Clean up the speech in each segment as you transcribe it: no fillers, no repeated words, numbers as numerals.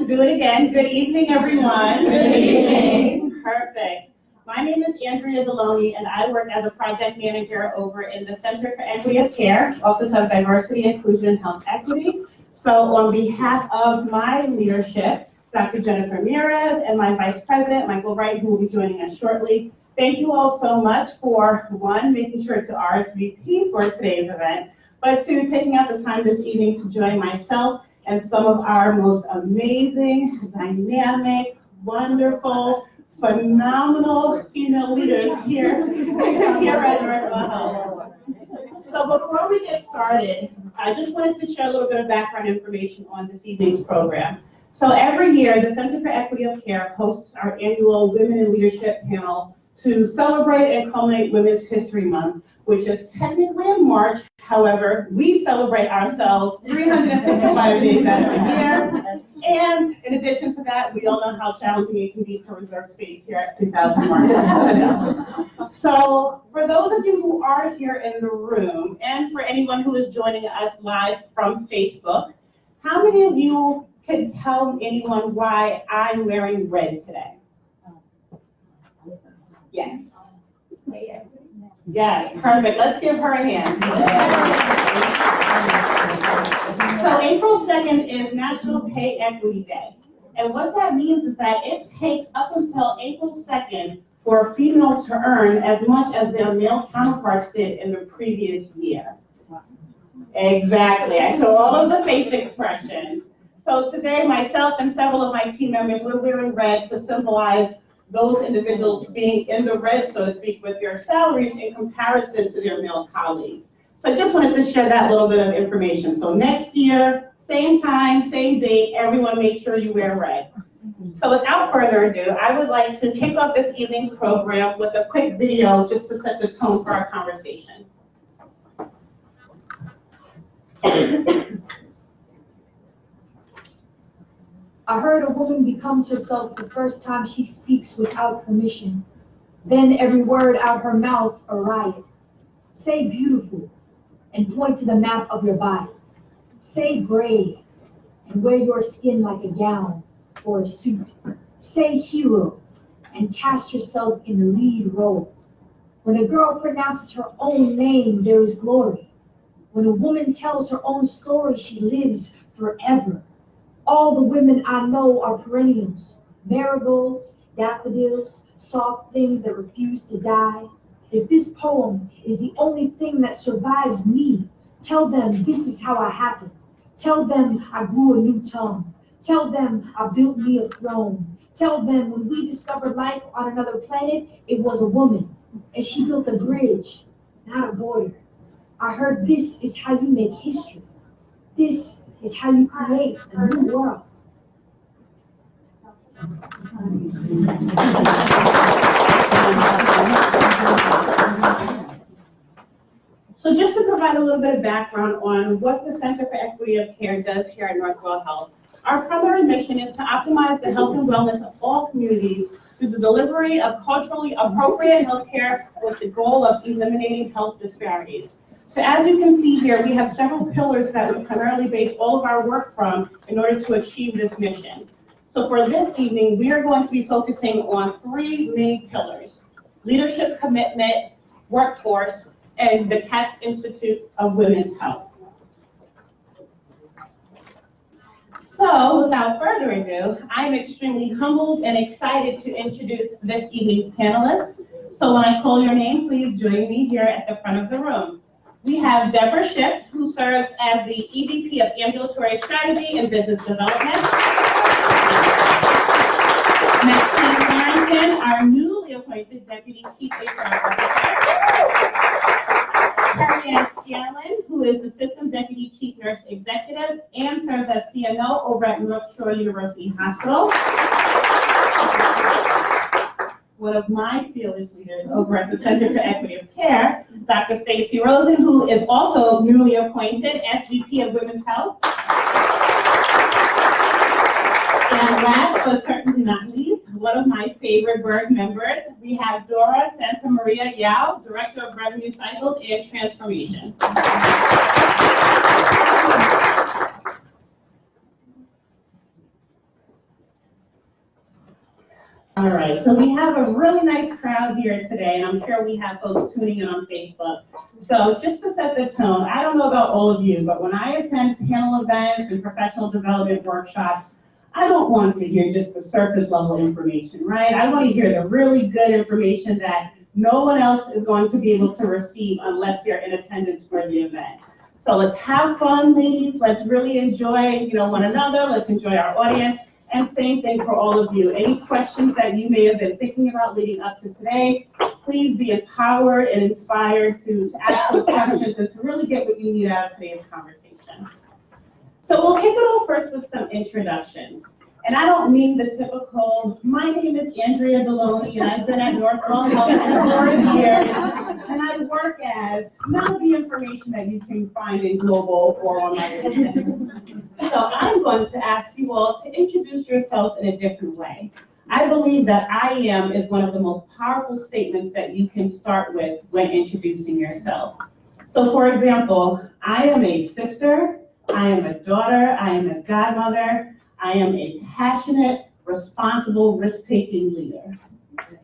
do it again. Good evening, everyone. Good evening. Perfect. My name is Andrea Deloney, and I work as a project manager over in the Center for Equity of Care, Office of Diversity, Inclusion, and Health Equity. So on behalf of my leadership, Dr. Jennifer Ramirez, and my Vice President, Michael Wright, who will be joining us shortly, thank you all so much for, one, making sure to RSVP for today's event, but two, taking out the time this evening to join myself and some of our most amazing, dynamic, wonderful, phenomenal female leaders here at Northwell Health. So before we get started, I just wanted to share a little bit of background information on this evening's program. So every year, the Center for Equity of Care hosts our annual Women in Leadership panel to celebrate and culminate Women's History Month, which is technically in March. However, we celebrate ourselves 365 days out of the year. And in addition to that, we all know how challenging it can be to reserve space here at 2000 March. So for those of you who are here in the room, and for anyone who is joining us live from Facebook, how many of you can tell anyone why I'm wearing red today? Yes. Yes, perfect. Let's give her a hand. So April 2nd is National Pay Equity Day. And what that means is that it takes up until April 2nd for a female to earn as much as their male counterparts did in the previous year. Exactly. I saw all of the face expressions. So today, myself and several of my team members, we're wearing red to symbolize those individuals being in the red, so to speak, with their salaries in comparison to their male colleagues. So I just wanted to share that little bit of information. So next year, same time, same date, everyone make sure you wear red. So without further ado, I would like to kick off this evening's program with a quick video just to set the tone for our conversation. I heard a woman becomes herself the first time she speaks without permission. Then every word out her mouth a riot. Say beautiful and point to the map of your body. Say brave and wear your skin like a gown or a suit. Say hero and cast yourself in the lead role. When a girl pronounces her own name, there is glory. When a woman tells her own story, she lives forever. All the women I know are perennials, marigolds, daffodils, soft things that refuse to die. If this poem is the only thing that survives me, tell them this is how I happened. Tell them I grew a new tongue. Tell them I built me a throne. Tell them when we discovered life on another planet, it was a woman, and she built a bridge, not a border. I heard this is how you make history. This is how you create a new world. So just to provide a little bit of background on what the Center for Equity of Care does here at Northwell Health, our primary mission is to optimize the health and wellness of all communities through the delivery of culturally appropriate health care with the goal of eliminating health disparities. So as you can see here, we have several pillars that we primarily base all of our work from in order to achieve this mission. So for this evening, we are going to be focusing on three main pillars: leadership commitment, workforce, and the Katz Institute of Women's Health. So without further ado, I'm extremely humbled and excited to introduce this evening's panelists. So when I call your name, please join me here at the front of the room. We have Deborah Schiff, who serves as the EVP of Ambulatory Strategy and Business Development. Maxine Carrington, our newly appointed Deputy Chief HR Officer. Kerri Scanlon, who is the System Deputy Chief Nurse Executive and serves as CNO over at North Shore University Hospital. One of my fearless leaders over at the Center for Equity of Care, Dr. Stacey Rosen, who is also newly appointed SVP of Women's Health. And last but certainly not least, one of my favorite board members, we have Dora SantaMaria-Yao, Director of Revenue Cycles and Transformation. All right, so we have a really nice crowd here today, and I'm sure we have folks tuning in on Facebook. So just to set the tone, I don't know about all of you, but when I attend panel events and professional development workshops, I don't want to hear just the surface level information, right? I want to hear the really good information that no one else is going to be able to receive unless they're in attendance for the event. So let's have fun, ladies. Let's really enjoy, one another. Let's enjoy our audience. And same thing for all of you. Any questions that you may have been thinking about leading up to today, please be empowered and inspired to ask those questions and to really get what you need out of today's conversation. So we'll kick it off first with some introductions. And I don't mean the typical, my name is Andrea Deloney, and I've been at Northwell Health for 4 years, and I work as none of the information that you can find in Global or on my LinkedIn. So I'm going to ask you all to introduce yourselves in a different way. I believe that I am is one of the most powerful statements that you can start with when introducing yourself. So for example, I am a sister, I am a daughter, I am a godmother, I am a passionate, responsible, risk-taking leader.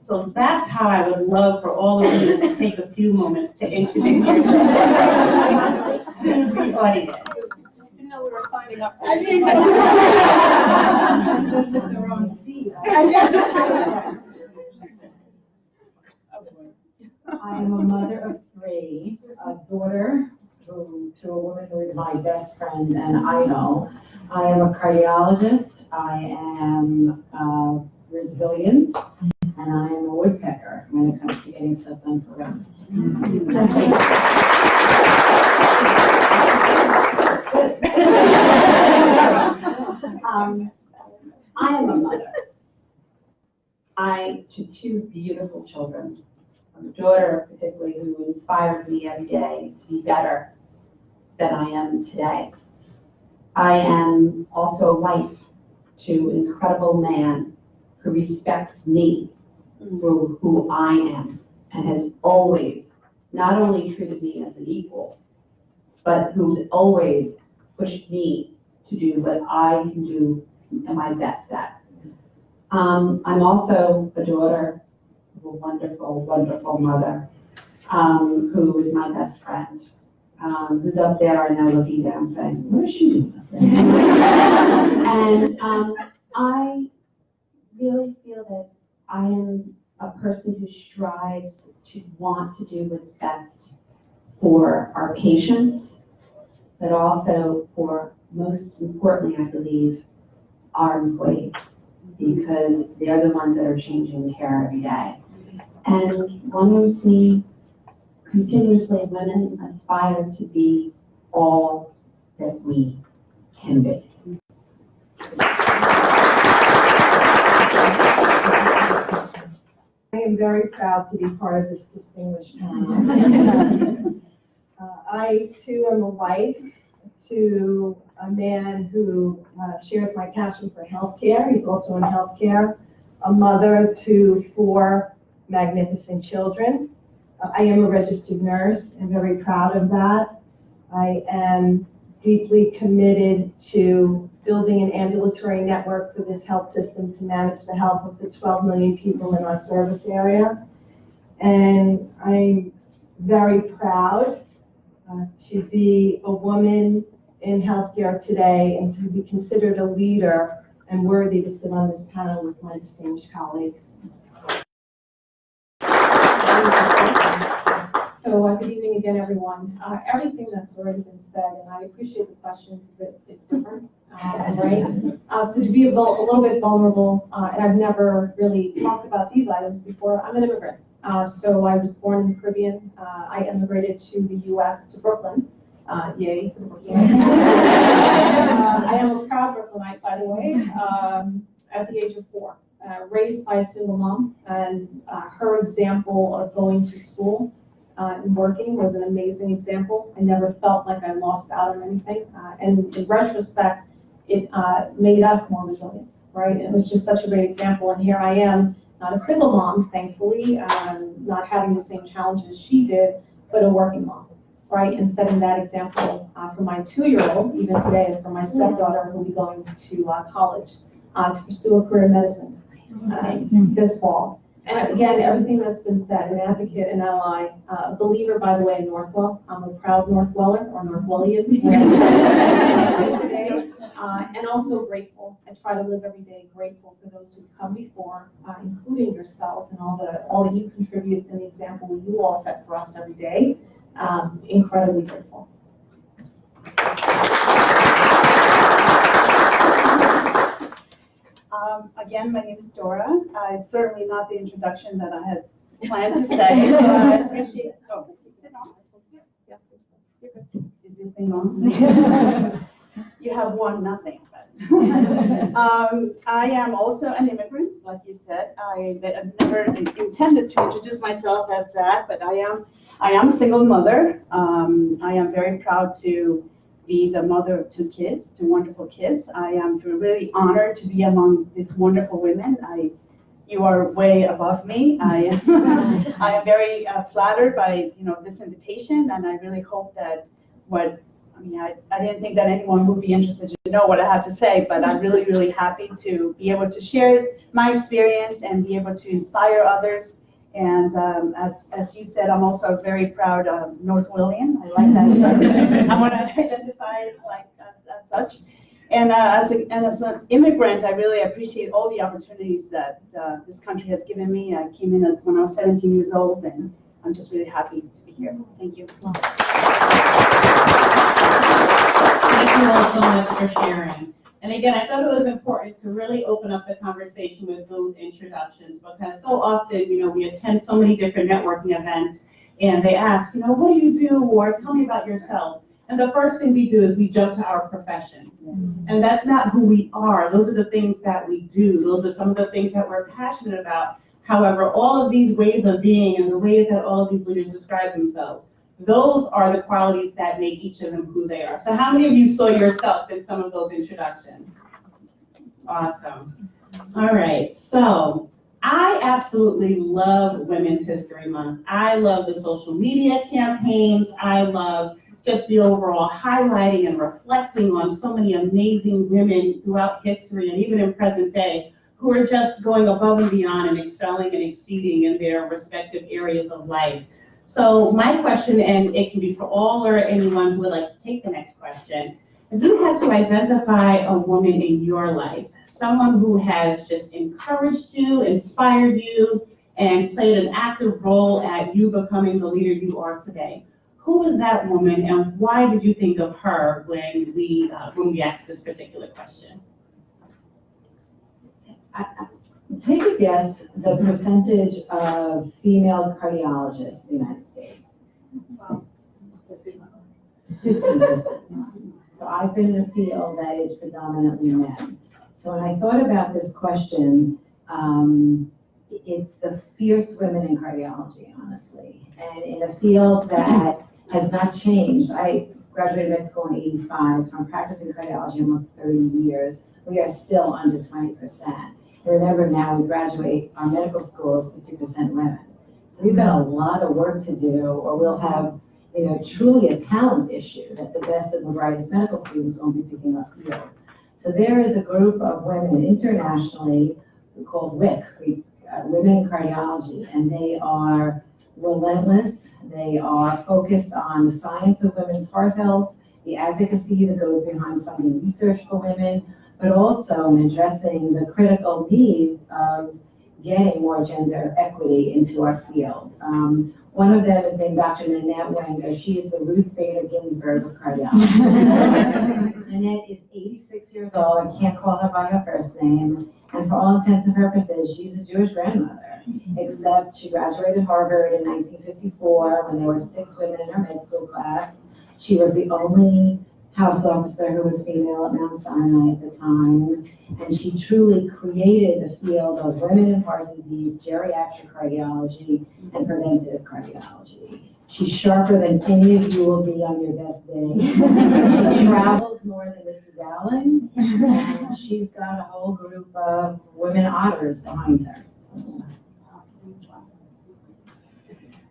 So that's how I would love for all of you to take a few moments to introduce yourself to the audience. I didn't know we were signing up. I took the wrong seat. I am a mother of 3, a daughter to a woman who is my best friend and idol. I am a cardiologist, I am resilient, and I am a woodpecker when it comes to getting stuff done for women. I am a mother. To 2 beautiful children. I'm a daughter, particularly, who inspires me every day to be better than I am today. I am also a wife to an incredible man who respects me for who I am and has always not only treated me as an equal, but who's always pushed me to do what I can do and my best at. I'm also a daughter of a wonderful, wonderful mother who is my best friend, who's up there, I know, looking down saying, what is she doing up there? And I really feel that I am a person who strives to want to do what's best for our patients, but also for, most importantly, I believe, our employees, because they're the ones that are changing care every day. And one would see continuously women aspire to be all that we can be. I am very proud to be part of this distinguished panel. I too am a wife to a man who shares my passion for healthcare. He's also in healthcare. A mother to 4 magnificent children. I am a registered nurse and very proud of that. I am deeply committed to building an ambulatory network for this health system to manage the health of the 12 million people in our service area. And I'm very proud to be a woman in healthcare today and to be considered a leader and worthy to sit on this panel with my distinguished colleagues. So good evening again, everyone. Everything that's already been said, and I appreciate the question because it's different, right? So to be a little bit vulnerable, and I've never really talked about these items before, I'm an immigrant. So I was born in the Caribbean. I immigrated to the U.S., to Brooklyn. Yay for the Brooklyn. I am a proud Brooklynite, by the way, at the age of 4. Raised by a single mom, and her example of going to school and working was an amazing example. I never felt like I lost out on anything. And in retrospect, it made us more resilient, right? It was just such a great example. And here I am, not a single mom, thankfully, not having the same challenges she did, but a working mom, right? And setting that example for my 2-year-old, even today, is for my stepdaughter who will be going to college to pursue a career in medicine. this fall. And again, everything that's been said, an advocate, an ally, a believer, by the way, in Northwell. I'm a proud Northweller or Northwellian. And also grateful. I try to live every day grateful for those who've come before, including yourselves and all that you contribute and the example you all set for us every day. Incredibly grateful. Again, my name is Dora. Certainly not the introduction that I had planned to say, so I appreciate, oh, is it on? Yeah, You're good. Is this thing on? You have won nothing, but. I am also an immigrant, like you said. I've never intended to introduce myself as that, but I am a single mother. I am very proud to be the mother of two kids, two wonderful kids. I am really honored to be among these wonderful women. You are way above me. I am very flattered by this invitation, and I really hope that I didn't think that anyone would be interested to know what I have to say, but I'm really, really happy to be able to share my experience and be able to inspire others. And as you said, I'm also a very proud Northwellian. I like that. I want to identify like as such. And as an immigrant, I really appreciate all the opportunities that this country has given me. I came in when I was 17 years old, and I'm just really happy to be here. Thank you. Thank you all so much for sharing. And again, I thought it was important to really open up the conversation with those introductions, because so often, we attend so many different networking events and they ask, what do you do? Or tell me about yourself. And the first thing we do is we jump to our profession. And that's not who we are. Those are the things that we do. Those are some of the things that we're passionate about. However, all of these ways of being and the ways that all of these leaders describe themselves, those are the qualities that make each of them who they are. So how many of you saw yourself in some of those introductions? Awesome. All right, so I absolutely love Women's History Month. I love the social media campaigns. I love just the overall highlighting and reflecting on so many amazing women throughout history and even in present day who are just going above and beyond and excelling and exceeding in their respective areas of life. So my question, and it can be for all or anyone who would like to take the next question, if you had to identify a woman in your life, someone who has just encouraged you, inspired you, and played an active role at you becoming the leader you are today, who is that woman, and why did you think of her when we asked this particular question? Take a guess the percentage of female cardiologists in the United States. Wow. 15%. So I've been in a field that is predominantly men. So when I thought about this question, it's the fierce women in cardiology, honestly. And in a field that has not changed. I graduated med school in '85, so I'm practicing cardiology almost 30 years. We are still under 20%. Remember now we graduate our medical schools 50% women. So we've got a lot of work to do, or we'll have, truly a talent issue that the best and the brightest medical students won't be picking up fields. So there is a group of women internationally called WIC, Women in Cardiology, and they are relentless. They are focused on the science of women's heart health, the advocacy that goes behind funding research for women, but also in addressing the critical need of getting more gender equity into our field. One of them is named Dr. Nanette Wenger. She is the Ruth Bader Ginsburg of cardiology. Nanette is 86 years old. I can't call her by her first name. And for all intents and purposes, she's a Jewish grandmother, except she graduated Harvard in 1954 when there were 6 women in her med school class. She was the only house officer who was female at Mount Sinai at the time, and she truly created the field of women in heart disease, geriatric cardiology, and preventative cardiology. She's sharper than any of you will be on your best day. She travels more than Mr. Dowling, and she's got a whole group of women otters behind her.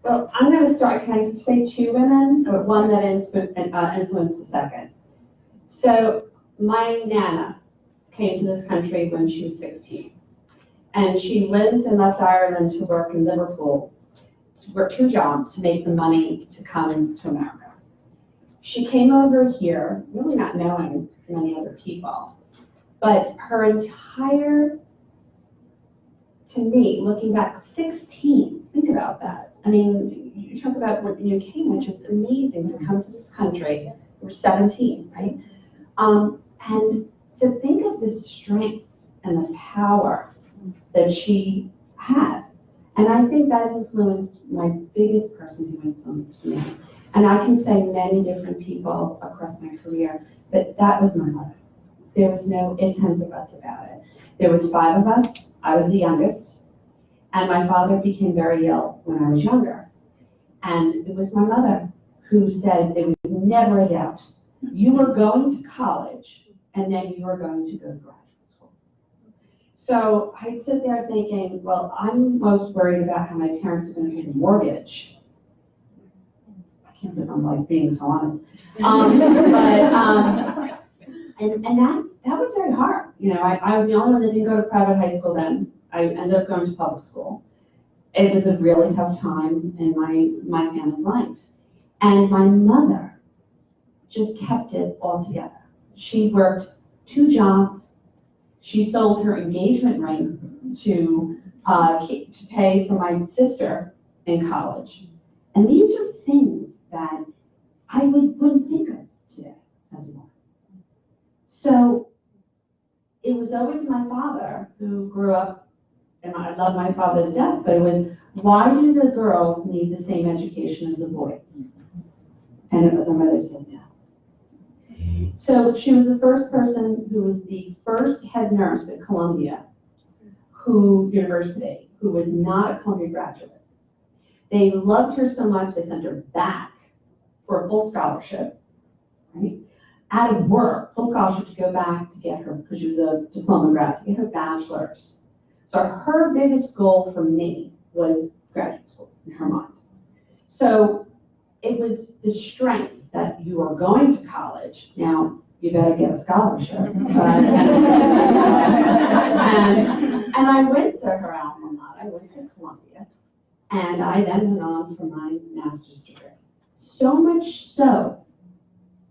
Well, I'm going to start. Can I say 2 women, or one that influenced the second? So my Nana came to this country when she was 16. And she lives and left Ireland to work in Liverpool, to work 2 jobs to make the money to come to America. She came over here, really not knowing many other people, but her entire, to me, looking back, 16, think about that. I mean, you talk about when you came, which is amazing to come to this country. You were 17, right? And to think of the strength and the power that she had. And I think that influenced my biggest person who influenced me. And I can say many different people across my career, but that was my mother. There was no ifs, ands, or buts about it. There was 5 of us. I was the youngest. And my father became very ill when I was younger. And it was my mother who said there was never a doubt. You were going to college, and then you were going to go to graduate school. So I'd sit there thinking, well, I'm most worried about how my parents are going to pay the mortgage. I can't believe I'm like being so honest. And that was very hard. You know, I was the only one that didn't go to private high school then. I ended up going to public school. It was a really tough time in my family's life. And my mother just kept it all together. She worked 2 jobs. She sold her engagement ring to pay for my sister in college. And these are things that I wouldn't think of today as a woman. So it was always my father who grew up, and I love my father to death, but it was, why do the girls need the same education as the boys? And it was my mother said no. So she was the first person who was the first head nurse at Columbia University, who was not a Columbia graduate. They loved her so much, they sent her back for a full scholarship, right? Out of work, full scholarship to go back to get her, because she was a diploma grad, to get her bachelor's. So her biggest goal for me was graduate school in her mind. So it was the strength that you are going to college. Now, you better get a scholarship. And I went to her alma mater. I went to Columbia. And I then went on for my master's degree. So much so,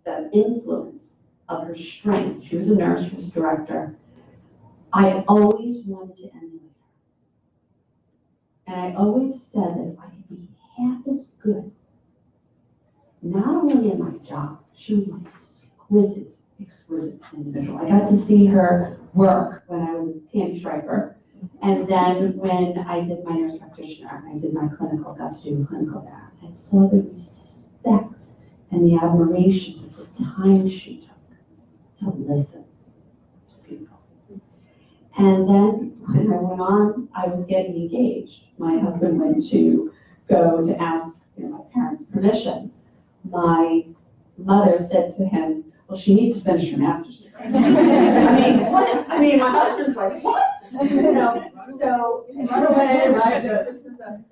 the influence of her strength, she was a nurse, she was a director, I always wanted to emulate her. And I always said that if I could be half as good, not only in my job, she was an exquisite individual. I got to see her work when I was a candy striper. And then when I did my nurse practitioner, I did my clinical, got to do clinical there. I saw the respect and the admiration for the time she took to listen to people. And then when I went on, I was getting engaged. My husband went to go to ask my parents' permission. My mother said to him, well, she needs to finish her master's degree. I mean, what? I mean, my husband's like, what? You know, so right away, right?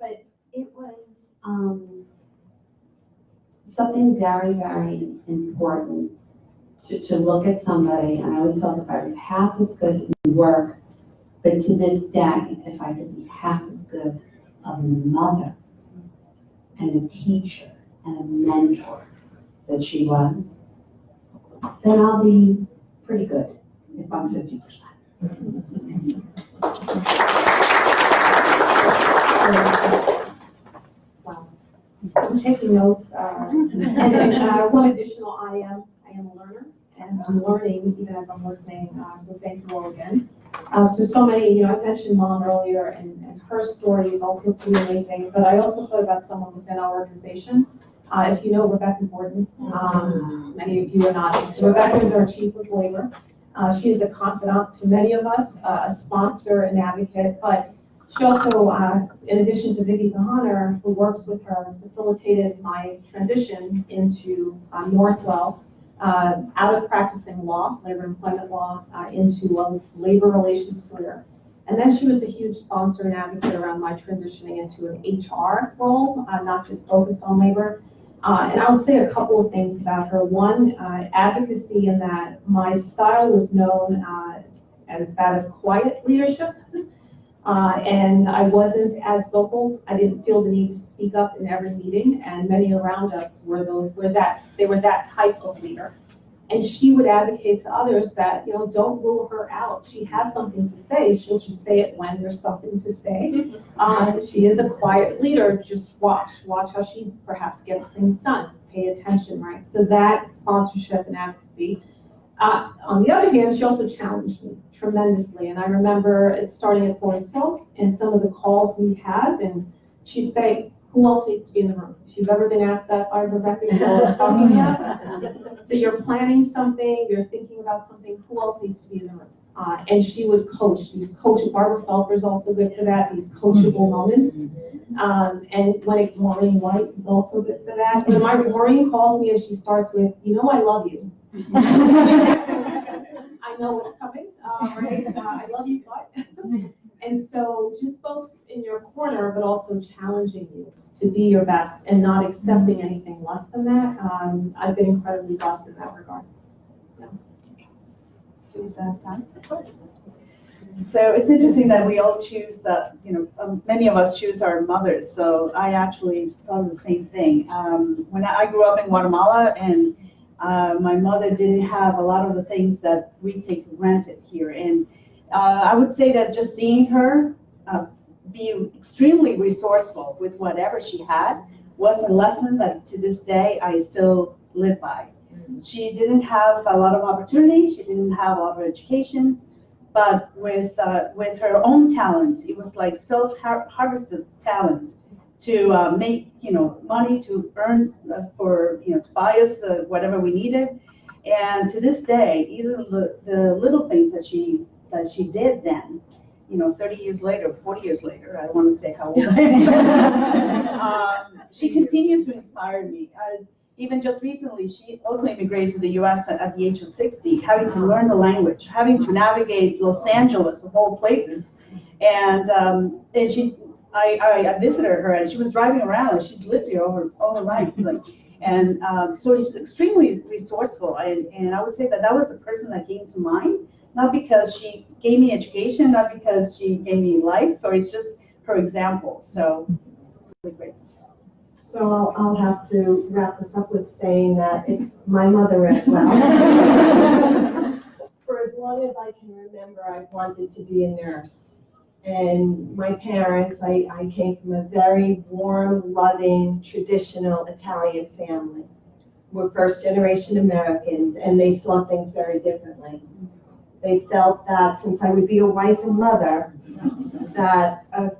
But it was something very, very important to look at somebody. And I always felt if I was half as good in work, but to this day, if I could be half as good of a mother and a teacher and a mentor that she was, then I'll be pretty good if I'm 50%. Wow. I'm taking notes. And one additional, I am a learner, and I'm learning even as I'm listening. So thank you all again. So many, I mentioned Mom earlier, and her story is also pretty amazing. But I also thought about someone within our organization. If you know Rebecca Gordon, many of you are not. So Rebecca is our chief of labor. She is a confidant to many of us, a sponsor, an advocate, but she also, in addition to Vicki Kahana, who works with her, facilitated my transition into Northwell, out of practicing law, labor employment law, into a labor relations career. And then she was a huge sponsor and advocate around my transitioning into an HR role, not just focused on labor. And I'll say a couple of things about her. One, advocacy in that my style was known as that of quiet leadership. And I wasn't as vocal. I didn't feel the need to speak up in every meeting, and many around us were that type of leader. And she would advocate to others that, don't rule her out. She has something to say. She'll just say it when there's something to say. She is a quiet leader. Just watch how she perhaps gets things done. Pay attention, right? So that sponsorship and advocacy. On the other hand, she also challenged me tremendously. And I remember it starting at Forest Hills and some of the calls we had, and she'd say, who else needs to be in the room? If you've ever been asked that by Rebecca, you know what I'm talking about. So you're planning something, you're thinking about something, who else needs to be in the room? And she would coach. These Barbara Felker is also good for that, these coachable moments. And Maureen White is also good for that. When Maureen calls me and she starts with, I love you. I know what's coming, right? I love you, but. And so just folks in your corner, but also challenging you to be your best and not accepting anything less than that. I've been incredibly blessed in that regard. Yeah. Do we have time? So it's interesting that we all choose many of us choose our mothers. So I actually thought the same thing. When I grew up in Guatemala, and my mother didn't have a lot of the things that we take for granted here. And I would say that just seeing her be extremely resourceful with whatever she had was a lesson that to this day I still live by. She didn't have a lot of opportunity, she didn't have a lot of education, but with her own talent, it was like self-harvested talent to make money, to earn to buy us whatever we needed. And to this day, even the little things that she did then, 30 years later, 40 years later, I don't want to say how old I am. She continues to inspire me. Even just recently, she also immigrated to the US at the age of 60, having to learn the language, having to navigate Los Angeles, of all places. And I visited her, and she was driving around, and she's lived here all her life. And so she's extremely resourceful. And I would say that was the person that came to mind, not because she gave me education, not because she gave me life, or it's just her example. So, really great. So I'll have to wrap this up with saying that it's my mother as well. For as long as I can remember, I've wanted to be a nurse. And my parents, I came from a very warm, loving, traditional Italian family. We're first-generation Americans, and they saw things very differently. They felt that since I would be a wife and mother, that a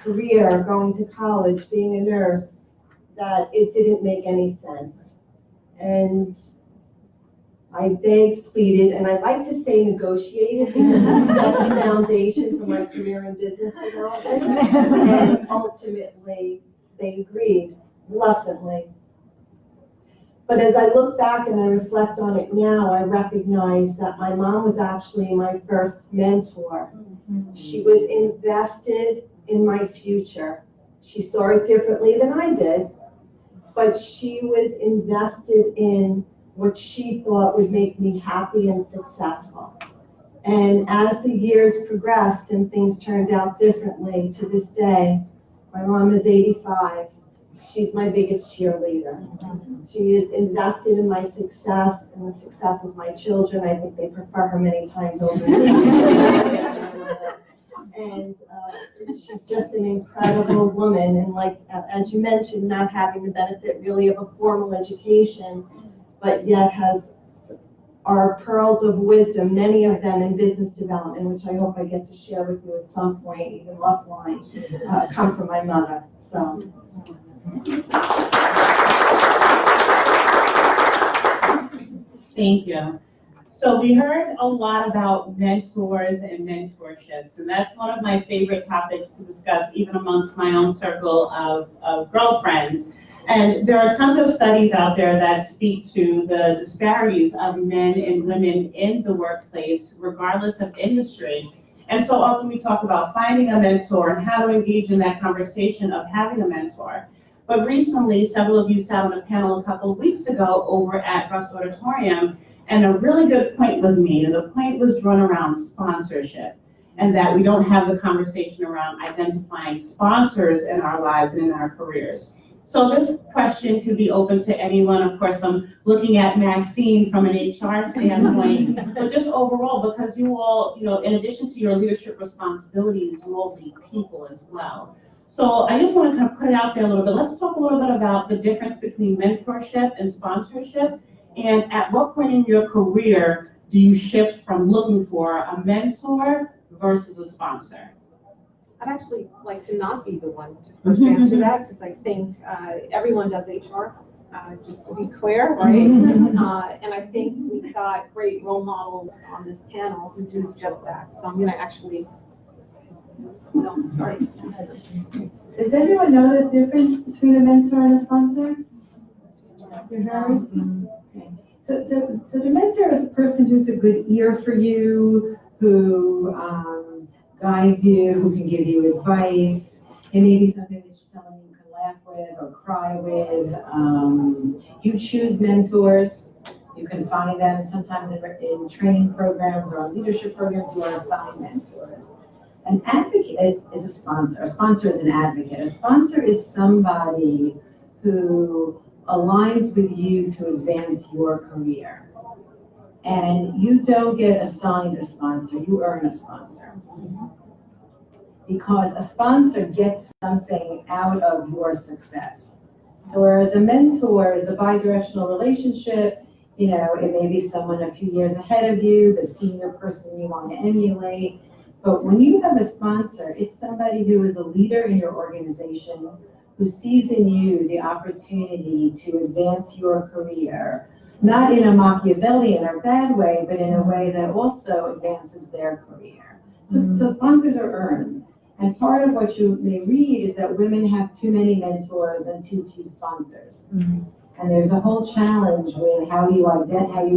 career, going to college, being a nurse, that it didn't make any sense. And I begged, pleaded, and I'd like to say negotiated, because it set the foundation for my career in business development. And ultimately, they agreed, reluctantly. But as I look back and I reflect on it now, I recognize that my mom was actually my first mentor. She was invested in my future. She saw it differently than I did, but she was invested in what she thought would make me happy and successful. And as the years progressed and things turned out differently, to this day, my mom is 85. She's my biggest cheerleader. She is invested in my success and the success of my children. I think they prefer her many times over me. And she's just an incredible woman. And as you mentioned, not having the benefit really of a formal education, but yet has our pearls of wisdom, many of them in business development, which I hope I get to share with you at some point, even offline, come from my mother. So. Thank you. So we heard a lot about mentors and mentorships, and that's one of my favorite topics to discuss, even amongst my own circle of girlfriends. And there are tons of studies out there that speak to the disparities of men and women in the workplace, regardless of industry. And so often we talk about finding a mentor and how to engage in that conversation of having a mentor. But recently, several of you sat on a panel a couple of weeks ago over at Russ Auditorium, and a really good point was made, and the point was drawn around sponsorship. and that we don't have the conversation around identifying sponsors in our lives and in our careers. So this question could be open to anyone. Of course, I'm looking at Maxine from an HR standpoint, but just overall, because you all, in addition to your leadership responsibilities, you all lead people as well. So I just want to kind of put it out there a little bit. Let's talk a little bit about the difference between mentorship and sponsorship, and at what point in your career do you shift from looking for a mentor versus a sponsor? I'd actually like to not be the one to first answer that, because I think everyone does HR, just to be clear, right? And I think we've got great role models on this panel who do just that. So I'm going to actually, start. Does everyone know the difference between a mentor and a sponsor? Okay. So the mentor is a person who's a good ear for you, who guides you, who can give you advice. It may be something that someone you can laugh with or cry with. You choose mentors. You can find them sometimes in training programs or leadership programs. You are assigned mentors. An advocate is a sponsor. A sponsor is an advocate. A sponsor is somebody who aligns with you to advance your career. And you don't get assigned a sponsor, you earn a sponsor. Because a sponsor gets something out of your success. So whereas a mentor is a bi-directional relationship, it may be someone a few years ahead of you, the senior person you want to emulate. But when you have a sponsor, it's somebody who is a leader in your organization, who sees in you the opportunity to advance your career, not in a Machiavellian or bad way, but in a way that also advances their career. So sponsors are earned. And part of what you may read is that women have too many mentors and too few sponsors. And there's a whole challenge with how you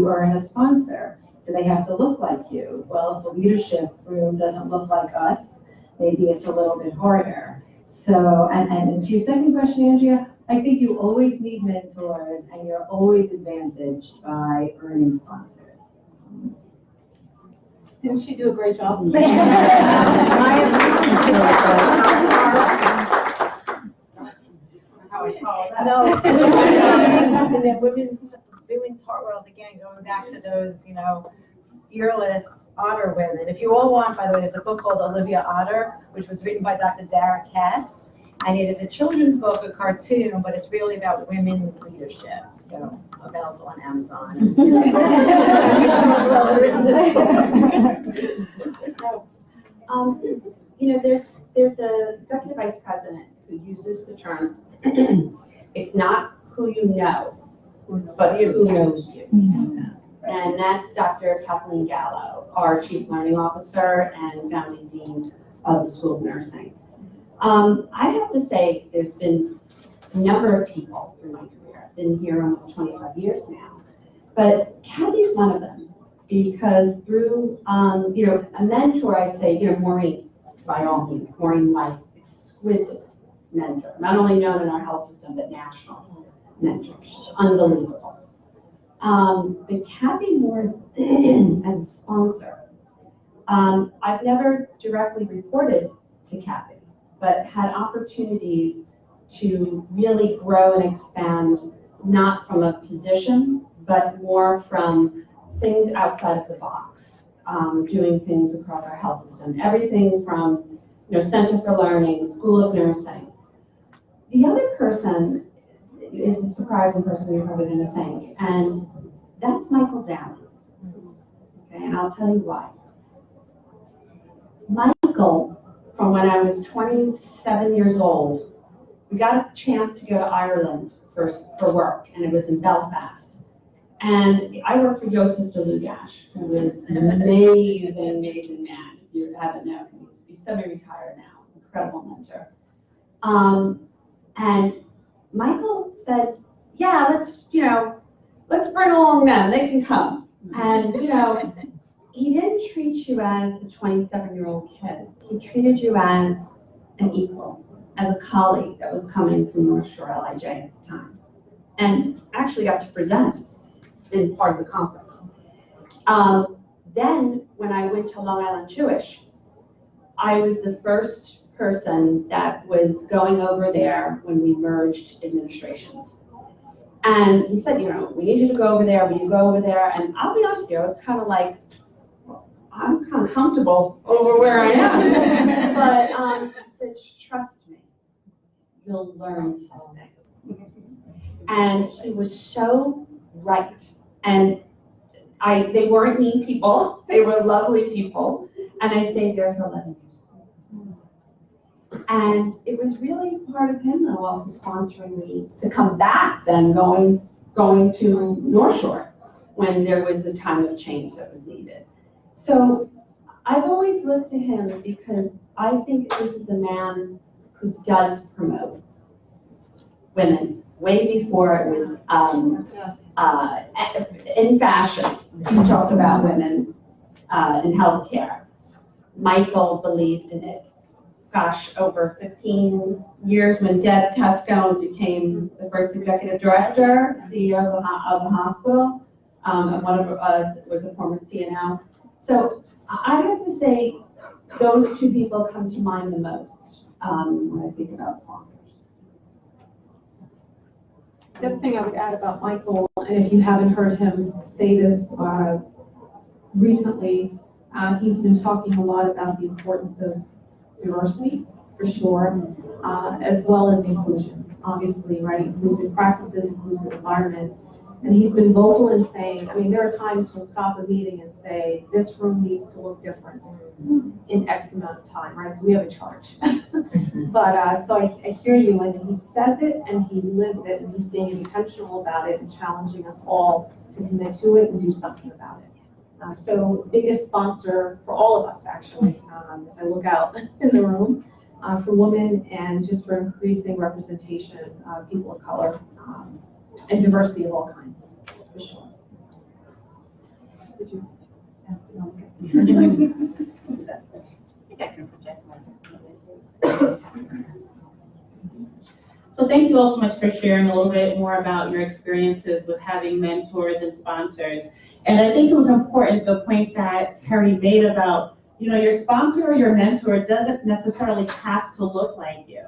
earn a sponsor. Do they have to look like you? Well, if the leadership room doesn't look like us, maybe it's a little bit harder. So, and to your second question, Andrea, I think you always need mentors, and you're always advantaged by earning sponsors. Didn't she do a great job? How I call that. No. And then women's heart world, again, going back to those, fearless otter women. If you all want, by the way, there's a book called Olivia Otter, which was written by Dr. Dara Cass. And it is a children's book, a cartoon, but it's really about women's leadership. So available on Amazon. There's an executive vice president who uses the term, it's not who you know, but who knows you. And that's Dr. Kathleen Gallo, our Chief Learning Officer and founding dean of the School of Nursing. I have to say, there's been a number of people through my career. I've been here almost 25 years now. But Kathy's one of them, because through, a mentor, I'd say, Maureen, by all means, Maureen White, exquisite mentor, not only known in our health system, but national mentor. She's unbelievable. But Kathy Moore, as a sponsor, I've never directly reported to Kathy, but had opportunities to really grow and expand, not from a position, but more from things outside of the box, doing things across our health system. Everything from, Center for Learning, School of Nursing. The other person is a surprising person you're probably going to think, and that's Michael Downey. Okay, and I'll tell you why. Michael, from when I was 27 years old, we got a chance to go to Ireland for work, and it was in Belfast. And I worked for Joseph DeLugash, who was an amazing man. If you haven't known him, he's semi-retired now, incredible mentor. And Michael said, yeah, let's bring along men, they can come. And, he didn't treat you as the 27-year-old kid. He treated you as an equal, as a colleague that was coming from North Shore LIJ at the time. And actually got to present in part of the conference. Then, when I went to Long Island Jewish, I was the first person that was going over there when we merged administrations. And he said, we need you to go over there, will you go over there? And I'll be honest with you, I was kind of like, I'm kind of comfortable over where I am. But he said, trust me, you'll learn something. And he was so right. And they weren't mean people, they were lovely people. And I stayed there for 11 years. And it was really part of him, though, also sponsoring me to come back then, going to North Shore when there was a time of change that was needed. So I've always looked to him because I think this is a man who does promote women way before it was in fashion. He talked about women in healthcare. Michael believed in it. Gosh, over 15 years when Deb Tascone became the first executive director, CEO of the hospital, and one of us was a former CNO. So I have to say those two people come to mind the most when I think about sponsors. The other thing I would add about Michael, and if you haven't heard him say this recently, he's been talking a lot about the importance of diversity, for sure, as well as inclusion, obviously, right? Inclusive practices, inclusive environments. And he's been vocal in saying, there are times he'll stop a meeting and say, this room needs to look different in X amount of time, right? So we have a charge. But so I hear you, and he says it and he lives it, and he's being intentional about it and challenging us all to commit to it and do something about it. So biggest sponsor for all of us, actually, as I look out in the room, for women and just for increasing representation of people of color and diversity of all kinds, for sure. Did you? So thank you all so much for sharing a little bit more about your experiences with having mentors and sponsors. And I think it was important, the point that Kerri made about, your sponsor or your mentor doesn't necessarily have to look like you.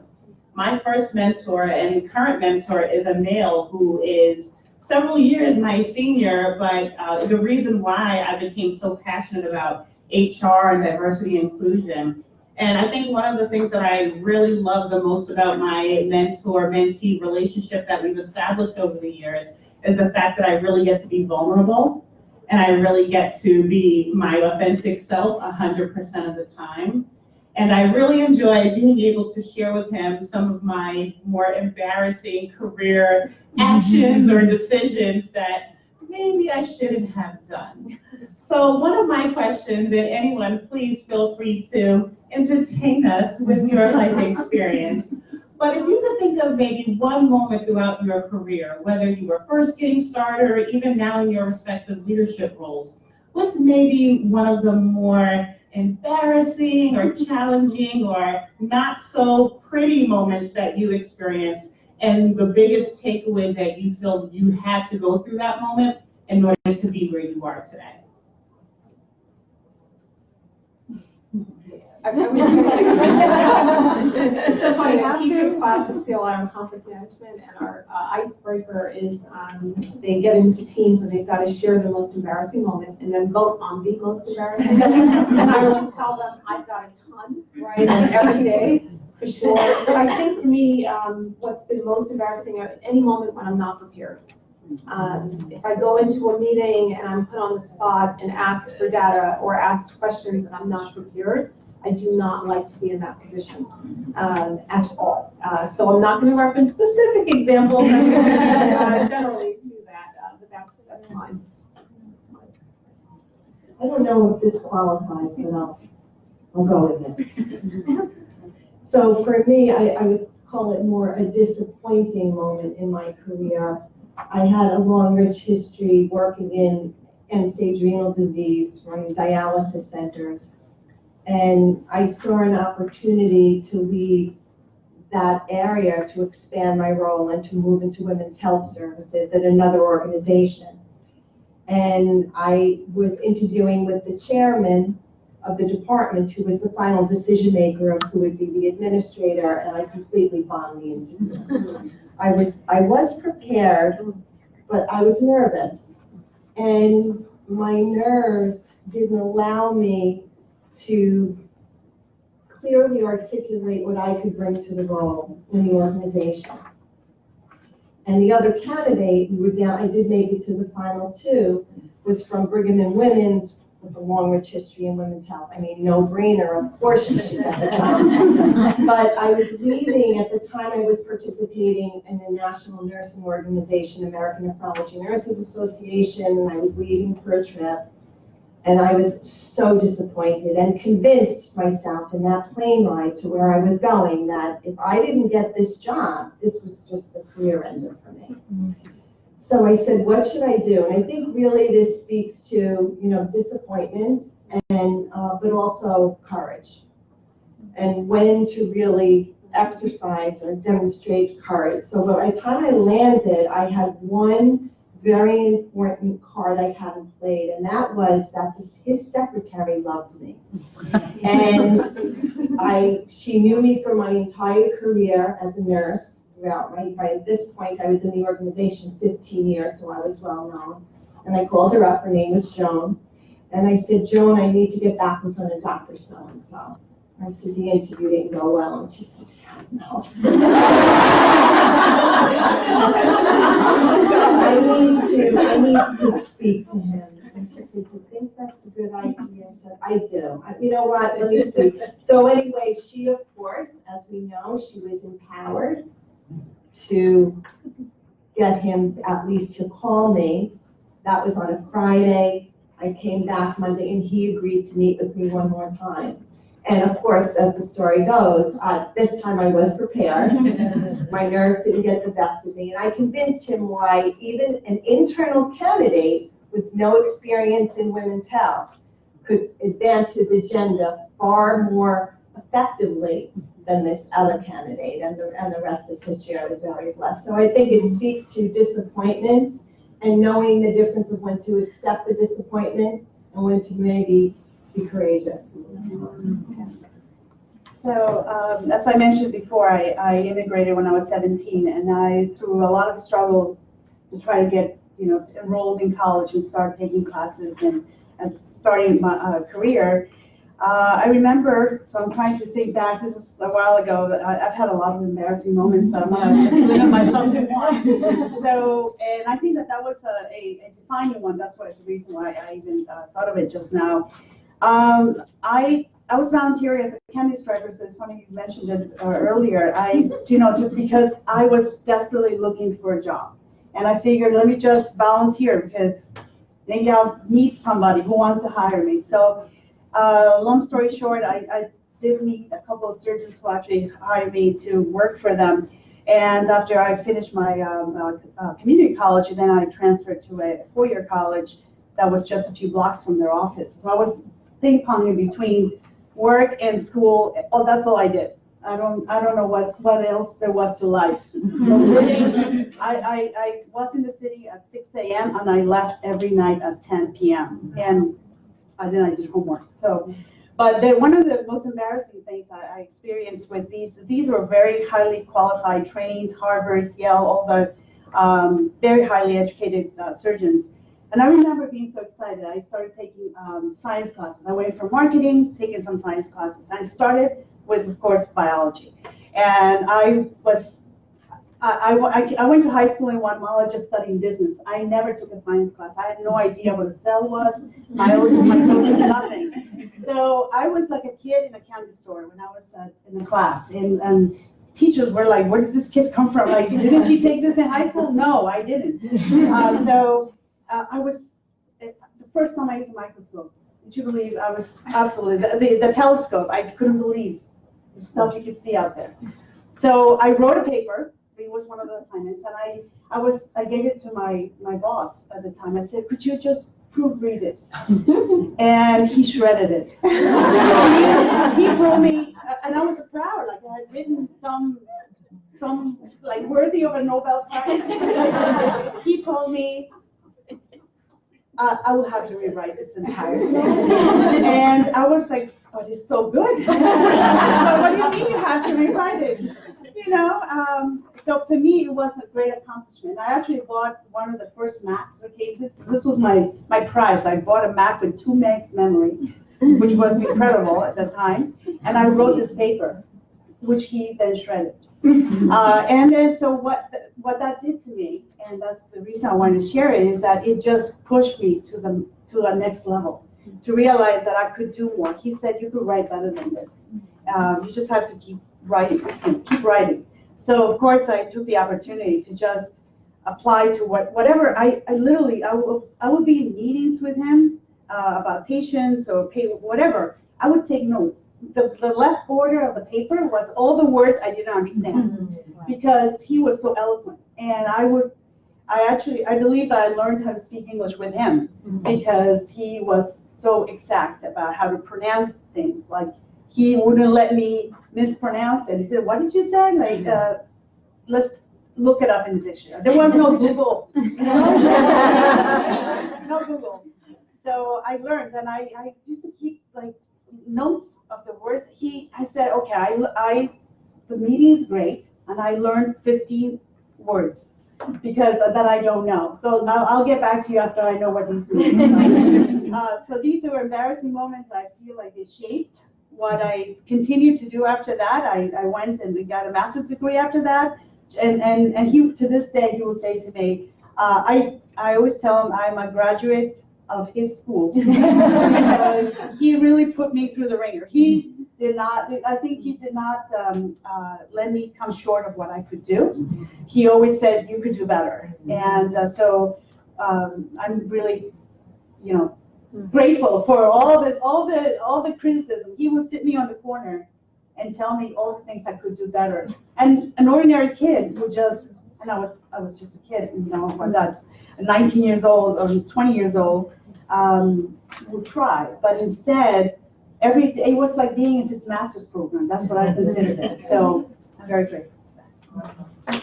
My first mentor and current mentor is a male who is several years my senior, but the reason why I became so passionate about HR and diversity and inclusion. And I think one of the things that I really love the most about my mentor-mentee relationship that we've established over the years is the fact that I really get to be vulnerable and I really get to be my authentic self 100% of the time. And I really enjoy being able to share with him some of my more embarrassing career actions or decisions that maybe I shouldn't have done. So one of my questions, and anyone, please feel free to entertain us with your life experience. But if you could think of maybe one moment throughout your career, whether you were first getting started or even now in your respective leadership roles, what's maybe one of the more embarrassing or challenging or not so pretty moments that you experienced, and the biggest takeaway that you feel you had to go through that moment in order to be where you are today? It's so funny, I teach a class at CLI on conflict management, and our icebreaker is they get into teams and they've got to share their most embarrassing moment and then vote on the most embarrassing. And I always tell them I've got a ton, right, every day, for sure. But I think for me, what's been most embarrassing at any moment when I'm not prepared. If I go into a meeting and I'm put on the spot and asked for data or asked questions and I'm not prepared, I do not like to be in that position at all. So I'm not going to reference specific examples generally to that, but that's fine. I don't know if this qualifies, but I'll go with it. So for me, I would call it more a disappointing moment in my career. I had a long, rich history working in end-stage renal disease, running dialysis centers. And I saw an opportunity to lead that area, to expand my role and to move into women's health services at another organization. And I was interviewing with the chairman of the department who was the final decision maker of who would be the administrator, and I completely bombed the interview. I was prepared, but I was nervous, and my nerves didn't allow me to clearly articulate what I could bring to the role in the organization. And the other candidate who were down, I did make it to the final two, was from Brigham and Women's, with a long, rich history in women's health. I mean, no brainer, of course she should have the job. But I was leaving, at the time I was participating in the National Nursing Organization, American Nephrology Nurses Association, and I was leaving for a trip. And I was so disappointed and convinced myself in that plane ride to where I was going that if I didn't get this job, this was just the career ender for me. So I said, what should I do? And I think really this speaks to, disappointment and, but also courage. And when to really exercise or demonstrate courage. So by the time I landed, I had one very important card I hadn't played, and that was that his secretary loved me. And she knew me for my entire career as a nurse. By this point, I was in the organization 15 years, so I was well known. And I called her up, her name was Joan. And I said, Joan, I need to get back in front of Dr. So-and-so. I said, the interview didn't go well. And she said, no. I need to speak to him. And she said, do you think that's a good idea? I said, I do. You know what, let me see. So anyway, she, of course, as we know, she was empowered to get him at least to call me. That was on a Friday. I came back Monday, and he agreed to meet with me one more time. And of course, as the story goes, this time I was prepared. My nerves didn't get the best of me, and I convinced him why even an internal candidate with no experience in women's health could advance his agenda far more effectively than this other candidate, and the rest is history. I was very blessed. So I think it speaks to disappointment and knowing the difference of when to accept the disappointment and when to maybe be courageous. So, as I mentioned before, I immigrated when I was 17, and I, through a lot of struggle to try to get, enrolled in college and start taking classes and starting my career. I remember, so I'm trying to think back, this is a while ago, I've had a lot of embarrassing moments, so I'm going to just limit myself to one. So, and I think that was a defining one. That's the reason why I even thought of it just now. I was volunteering as a candy striper, so it's funny you mentioned it earlier. Just because I was desperately looking for a job. And I figured, let me just volunteer because maybe I'll meet somebody who wants to hire me. So, long story short, I did meet a couple of surgeons who actually hired me to work for them. And after I finished my community college, then I transferred to a four-year college that was just a few blocks from their office. So I was ping-ponging between work and school. Oh, that's all I did. I don't know what else there was to life. I was in the city at 6 a.m. and I left every night at 10 p.m. And then I did homework. So, but one of the most embarrassing things I experienced with these were very highly qualified, trained, Harvard, Yale, all the very highly educated surgeons. And I remember being so excited. I started taking science classes. I went from marketing, taking some science classes. I started with, of course, biology. And I went to high school in Guatemala just studying business. I never took a science class. I had no idea what a cell was, meiosis, mitosis, nothing. So I was like a kid in a candy store when I was in the class. And teachers were like, where did this kid come from? Like, didn't she take this in high school? No, I didn't. I was, the first time I used a microscope, would you believe I was absolutely, the telescope, I couldn't believe the stuff you could see out there. So I wrote a paper. It was one of the assignments, and I gave it to my boss at the time. I said, could you just proofread it? And he shredded it. He told me, and I was proud, like I had written some like worthy of a Nobel Prize. He told me, I will have to rewrite this entire thing. And I was like, but it's so good. But what do you mean you have to rewrite it? You know, so for me, it was a great accomplishment. I actually bought one of the first Macs. Okay, this was my prize. I bought a Mac with 2 megs memory, which was incredible at the time. And I wrote this paper, which he then shredded. And then so what that did to me, and that's the reason I wanted to share it, is that it just pushed me to the next level, to realize that I could do more. He said, you could write better than this. You just have to keep writing, keep writing. So of course I took the opportunity to just apply to whatever I would be in meetings with him about patients or whatever. I would take notes. The left border of the paper was all the words I didn't understand because he was so eloquent. And I believe that I learned how to speak English with him because he was so exact about how to pronounce things. Like, he wouldn't let me mispronounce it. He said, what did you say? Like, let's look it up in the dictionary. There was no Google. No Google. So I learned, and I used to keep like notes of the words. I said, okay, the meeting is great, and I learned 15 words because that I don't know. So I'll get back to you after I know what these mean. So these were embarrassing moments. I feel like they shaped what I continued to do after that. I went and got a master's degree after that. And he, to this day, he will say to me, I always tell him I'm a graduate of his school because he really put me through the ringer. He did not, I think he did not let me come short of what I could do. He always said, you could do better. And so I'm really, grateful for all the criticism. He would sit me on the corner and tell me all the things I could do better. And an ordinary kid would just, and I was just a kid, when that's 19 years old or 20 years old, would try. But instead, every day, it was like being in his master's program. That's what I considered it. So I'm very grateful for that.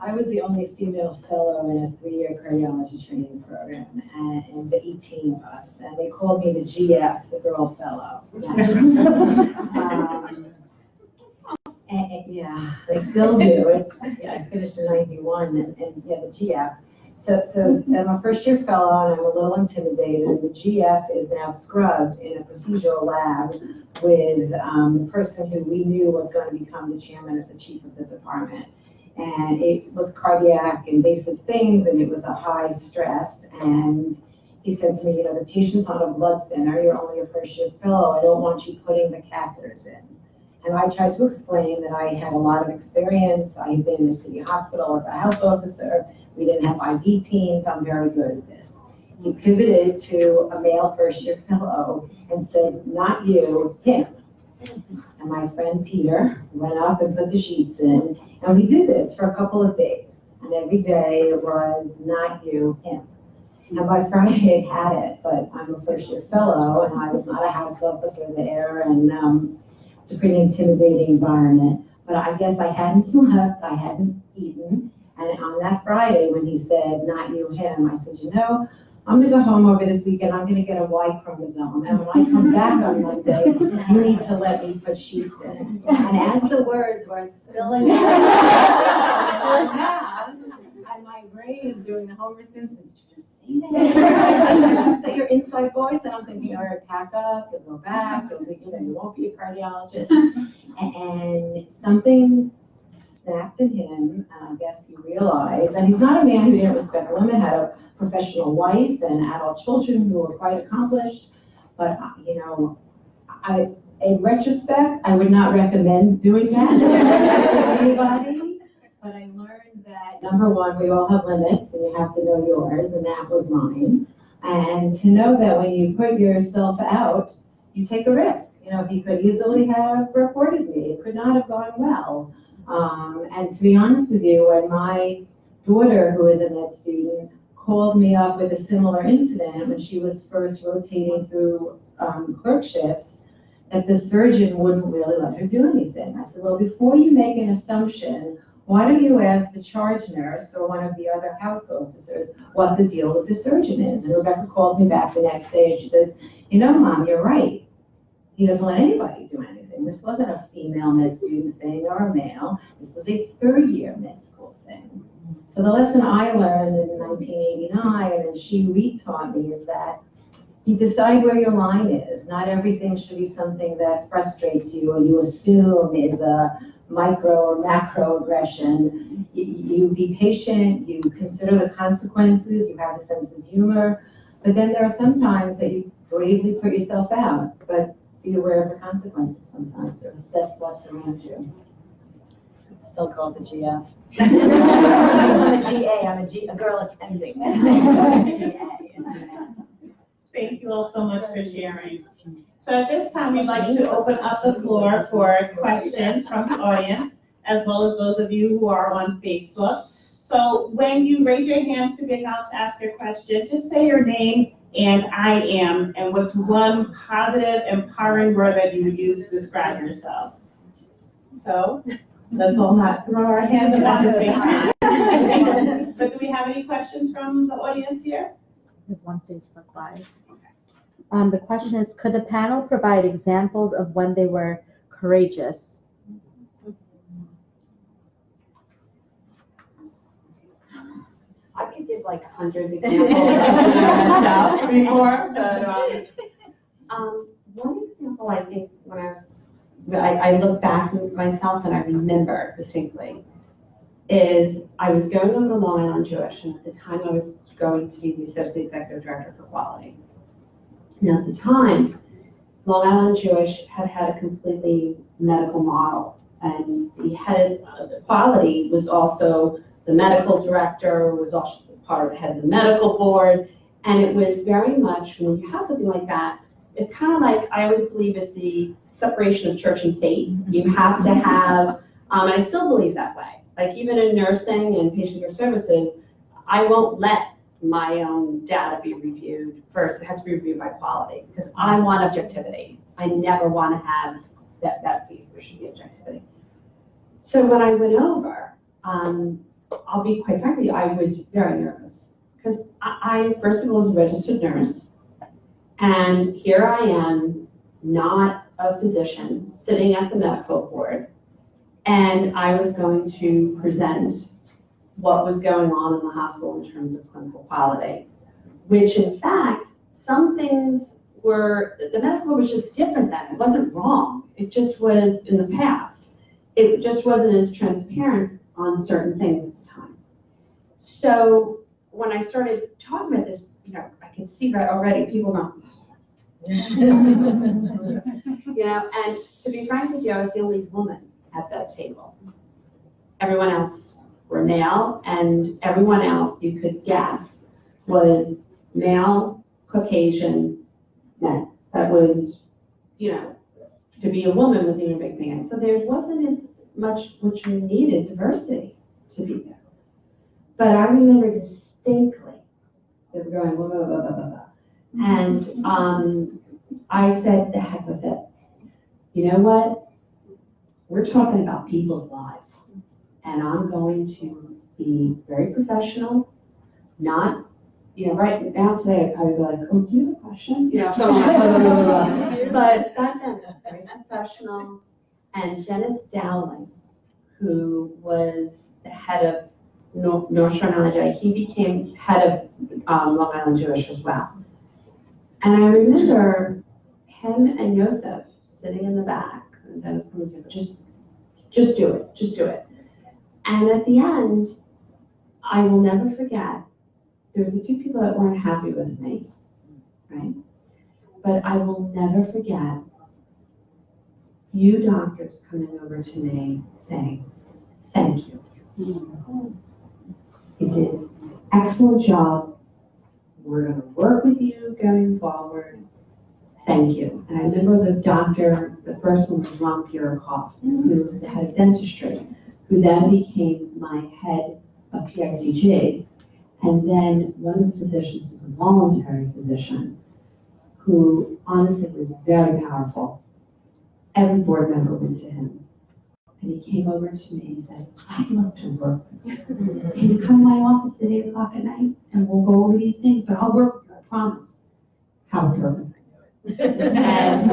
I was the only female fellow in a 3-year cardiology training program, and the 18 of us, and they called me the GF, the girl fellow. Yeah, they still do. I finished in 91, and the GF. So I'm a first-year fellow, and I'm a little intimidated. And the GF is now scrubbed in a procedural lab with the person who we knew was going to become the chairman of the chief of the department. And it was cardiac invasive things, and it was a high stress. And he said to me, the patient's on a blood thinner. You're only a first-year fellow. I don't want you putting the catheters in. And I tried to explain that I had a lot of experience. I had been in the city hospital as a house officer. We didn't have IV teams. I'm very good at this. He pivoted to a male first-year fellow and said, not you, him. And my friend Peter went up and put the sheets in. And we did this for a couple of days. And every day it was, not you, him. And by Friday I had it, but I'm a first-year fellow, and I was not a house officer there, and it's a pretty intimidating environment. But I guess I hadn't slept, I hadn't eaten, and on that Friday when he said, not you, him, I said, I'm gonna go home over this weekend, I'm gonna get a Y chromosome, and when I come back on Monday, you need to let me put sheets in. And as the words were spilling out, and my brain is doing the Homer Simpson, just say that. Say your inside voice, and I'm thinking, all right, pack up, you'll go back, you won't be a cardiologist. And something snapped in him, and I guess he realized, and he's not a man who didn't respect women, had a professional wife and adult children who were quite accomplished, but in retrospect, I would not recommend doing that to anybody, but I learned that, number one, we all have limits, and you have to know yours, and that was mine, and to know that when you put yourself out, you take a risk. He could easily have reported me. It could not have gone well. And to be honest with you, when my daughter, who is a med student, called me up with a similar incident when she was first rotating through clerkships, that the surgeon wouldn't really let her do anything. I said, well, before you make an assumption why don't you ask the charge nurse or one of the other house officers what the deal with the surgeon is? And Rebecca calls me back the next day and she says, you know, Mom, you're right. He doesn't let anybody do anything. This wasn't a female med student thing or a male. This was a third-year med school thing. So the lesson I learned in 1989, and she retaught me, is that you decide where your line is. Not everything should be something that frustrates you or you assume is a micro or macro aggression. You be patient, you consider the consequences, you have a sense of humor, but then there are some times that you bravely put yourself out, but be aware of the consequences sometimes, or assess what's around you. It's still called the GF. I'm a GA, I'm a girl attending. Thank you all so much for sharing. So at this time, we'd like to open up the floor for questions from the audience, as well as those of you who are on Facebook. So when you raise your hand to be announced to ask your question, just say your name and I am, and what's one positive, empowering word that you would use to describe yourself. So let's all not throw our hands up at the same time. But do we have any questions from the audience here? We have one Facebook Live. The question is, could the panel provide examples of when they were courageous? I could give like 100 examples before, but one example I think when I look back at myself and I remember distinctly is I was going over to Long Island Jewish, and at the time I was going to be the Associate Executive Director for Quality. Now at the time, Long Island Jewish had a completely medical model, and the head of the quality was also the medical director, was also part of the head of the medical board, and it was very much, when you have something like that, it's kind of like, I always believe it's the separation of church and state. You have to have, and I still believe that way, like even in nursing and patient care services, I won't let my own data be reviewed first. It has to be reviewed by quality, because I want objectivity. I never want to have that piece. There should be objectivity. So when I went over, I'll be quite frank with you, I was very nervous, because I first of all was a registered nurse, and here I am, not a physician, sitting at the medical board, and I was going to present what was going on in the hospital in terms of clinical quality, which in fact, some things were, the medical was just different then. It wasn't wrong. It just was in the past. It just wasn't as transparent on certain things at the time. So when I started talking about this, you know, I can see right already people going, you know, and to be frank with you, I was the only woman at that table. Everyone else were male, and everyone else you could guess was male, Caucasian men. That was, you know, to be a woman was even a big thing. And so there wasn't as much what you needed diversity to be there. But I remember distinctly they were going, blah, blah, blah, blah, blah. And I said, the heck with it. You know what? We're talking about people's lives. And I'm going to be very professional, not, you know, right now today, I'd probably be like, oh, do you have a question? You know, so but back then, very professional. And Dennis Dowling, who was the head of North Shore LNJ, he became head of Long Island Jewish as well. And I remember him and Yosef sitting in the back, and Dennis coming to just do it, just do it. And at the end, I will never forget, there was a few people that weren't happy with me, right? But I will never forget you doctors coming over to me saying, thank you. You did an excellent job. We're going to work with you going forward. Thank you. And I remember the doctor, the first one was Ron Purikoff, who was the head of dentistry, who then became my head of PICG. And then one of the physicians was a voluntary physician who honestly was very powerful. Every board member went to him. And he came over to me and he said, I'd love to work with you. Can you come to my office at 8 o'clock at night and we'll go over these things, but I'll work with you, I promise. How perfect. And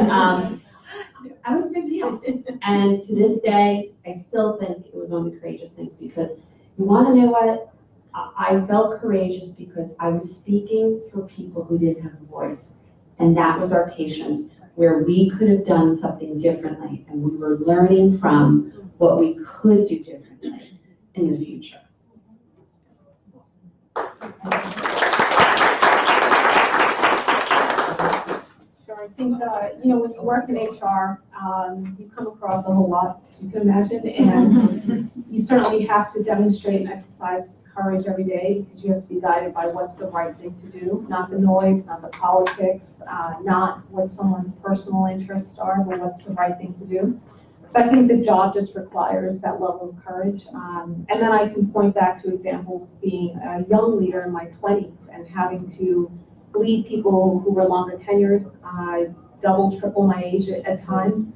I was a big deal. And to this day, I still think it was one of the courageous things, because you want to know what? I felt courageous because I was speaking for people who didn't have a voice. And that was our patients, where we could have done something differently. And we were learning from what we could do differently in the future. I think, when you work in HR, you come across a whole lot, as you can imagine, and you certainly have to demonstrate and exercise courage every day, because you have to be guided by what's the right thing to do, not the noise, not the politics, not what someone's personal interests are, but what's the right thing to do. So I think the job just requires that level of courage. And then I can point back to examples of being a young leader in my 20s and having to lead people who were longer tenured, double, triple my age at times.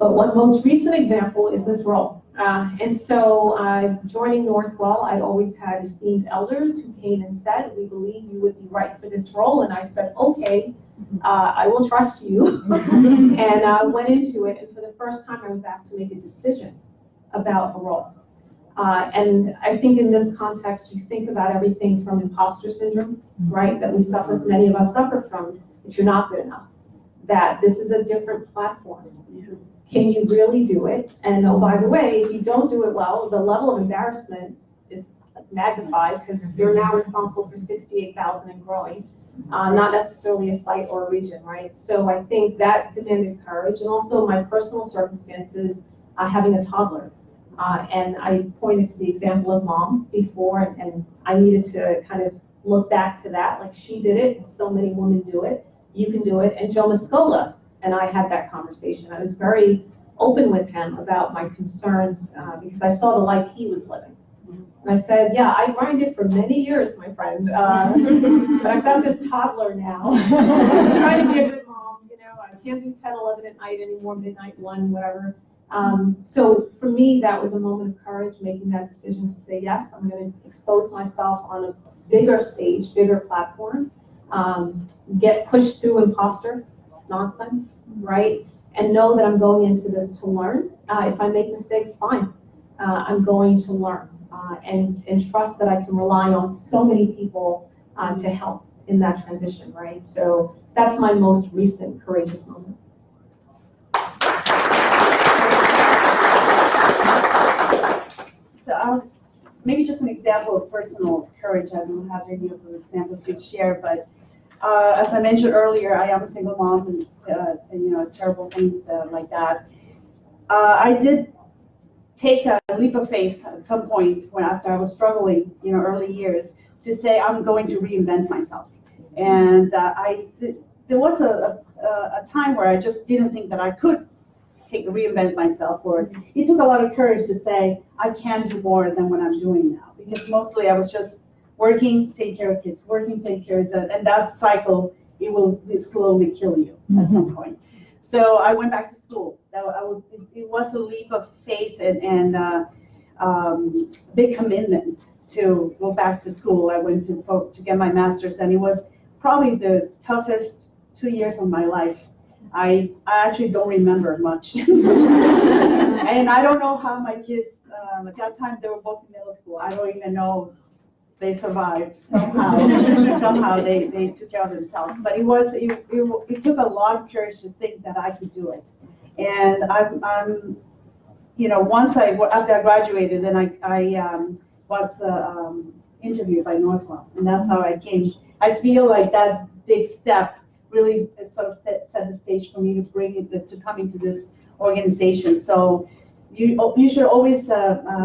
But one most recent example is this role. And so joining Northwell, I'd always had esteemed elders who came and said, we believe you would be right for this role. And I said, okay, I will trust you. And I went into it. And for the first time, I was asked to make a decision about a role. And I think in this context, you think about everything from imposter syndrome, right, that we suffer, many of us suffer from, that you're not good enough, that this is a different platform. Can you really do it? And oh, by the way, if you don't do it well, the level of embarrassment is magnified, because you're now responsible for 68,000 and growing, not necessarily a site or a region, right? So I think that demanded courage, and also my personal circumstances, having a toddler. And I pointed to the example of Mom before, and I needed to kind of look back to that, like she did it, and so many women do it. You can do it. And Joe Mascola and I had that conversation. I was very open with him about my concerns because I saw the life he was living. And I said, yeah, I grinded for many years, my friend, but I've got this toddler now. I'm trying to be a good mom, I can't do 10, 11 at night anymore, midnight, 1, whatever. So for me, that was a moment of courage, making that decision to say, yes, I'm going to expose myself on a bigger stage, bigger platform, get pushed through imposter nonsense, right? And know that I'm going into this to learn. If I make mistakes, fine. I'm going to learn and trust that I can rely on so many people to help in that transition, right? So that's my most recent courageous moment. So maybe just an example of personal courage. I don't have any of the examples to share, but as I mentioned earlier, I am a single mom, and terrible things like that. I did take a leap of faith at some point when after I was struggling, early years, to say I'm going to reinvent myself. And there was a time where I just didn't think that I could reinvent myself, or it took a lot of courage to say I can do more than what I'm doing now, because mostly I was just working, take care of kids, working, take care of that, and that cycle, it will slowly kill you at some point. So I went back to school. It was a leap of faith and big commitment to go back to school. I went to get my master's, and it was probably the toughest 2 years of my life. I actually don't remember much. And I don't know how my kids, at that time they were both in middle school. I don't even know they survived somehow. Somehow they took care of themselves. But it took a lot of courage to think that I could do it. And I'm after I graduated, then I was interviewed by Northwell, and that's how I came. I feel like that big step really sort of set the stage for me to come into this organization. So you should always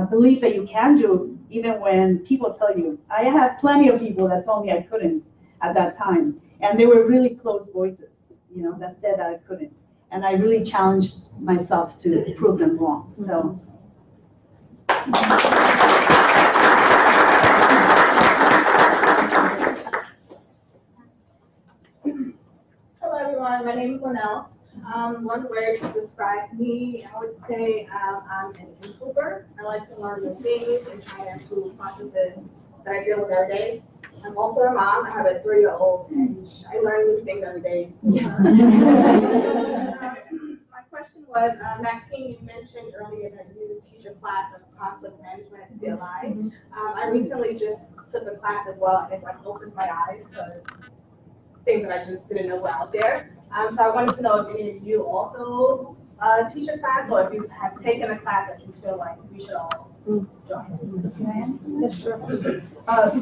believe that you can do, even when people tell you. I had plenty of people that told me I couldn't at that time, and they were really close voices, that said that I couldn't. And I really challenged myself to prove them wrong. So. Hello everyone, my name is Linnell. One word to describe me, I would say I'm an introvert. I like to learn new things and try to improve processes that I deal with every day. I'm also a mom. I have a 3-year-old, and I learn new things every day. My question was, Maxine, you mentioned earlier that you teach a class of conflict management at CLI. I recently just took a class as well, and it like opened my eyes to things that I just didn't know were out there. So I wanted to know if any of you also teach a class, or if you have taken a class that you feel like we should all join. So can I answer this? Sure.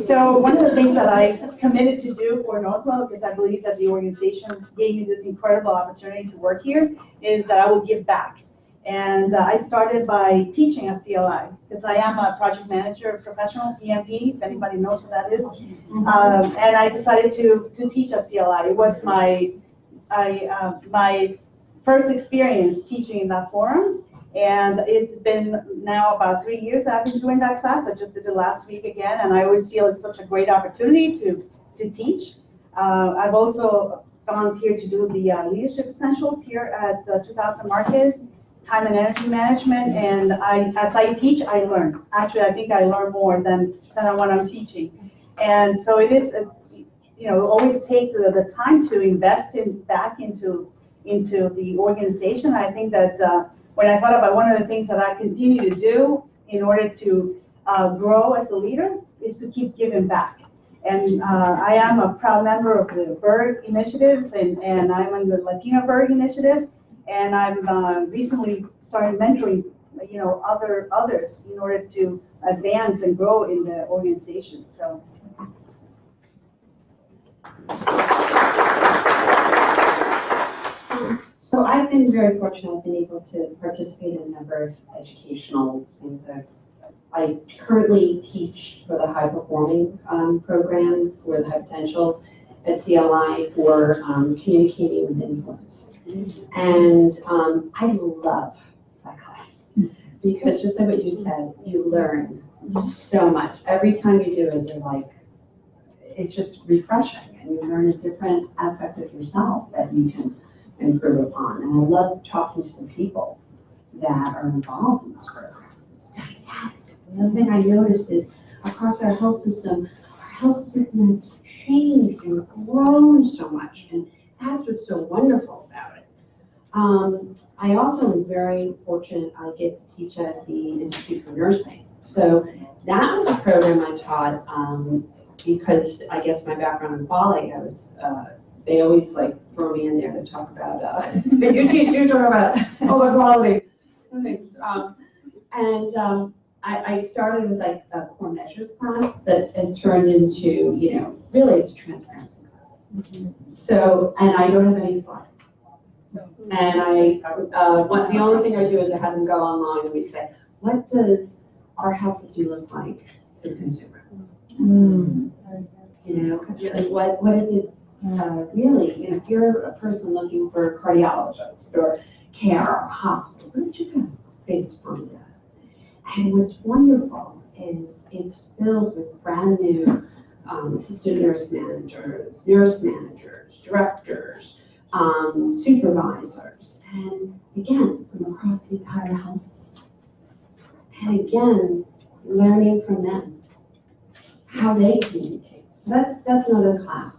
So one of the things that I committed to do for Northwell, because I believe that the organization gave me this incredible opportunity to work here, is that I will give back. And I started by teaching at CLI, because I am a project manager, professional, EMP, if anybody knows what that is. And I decided to teach at CLI. It was my first experience teaching in that forum. And it's been now about 3 years I've been doing that class. I just did it last week again, and I always feel it's such a great opportunity to teach. I've also volunteered to do the leadership essentials here at 2000 Marcus, time and energy management, and as I teach, I learn. Actually, I think I learn more than what I'm teaching. And so it is, always take the time to invest back into the organization. I think that when I thought about one of the things that I continue to do in order to grow as a leader is to keep giving back. And I am a proud member of the BERG initiatives, and I'm on the Latino BERG initiative, and I've recently started mentoring, others in order to advance and grow in the organization. So. So I've been very fortunate. I've been able to participate in a number of educational things. I currently teach for the high performing program for the high potentials at CLI for communicating with influence. And I love that class because just like what you said, you learn so much. Every time you do it, you're like, it's just refreshing, and you learn a different aspect of yourself that you can improve upon. And I love talking to the people that are involved in these programs. It's dynamic. Another thing I noticed is across our health system has changed and grown so much, and that's what's so wonderful about it. I also am very fortunate I get to teach at the Institute for Nursing. So that was a program I taught because I guess my background in quality, they always like throw me in there to talk about, you talk about all the quality things. I started as like a core measures class that has turned into, really it's a transparency class. So, and I don't have any slides. And the only thing I do is I have them go online and we say, what does our health system look like to the consumer? Because really, what is it really? If you're a person looking for a cardiologist or care or a hospital, where would you go based upon that? And what's wonderful is it's filled with brand new assistant nurse managers, directors, supervisors, and again, from across the entire health system. And again, learning from them, how they communicate. So that's another class.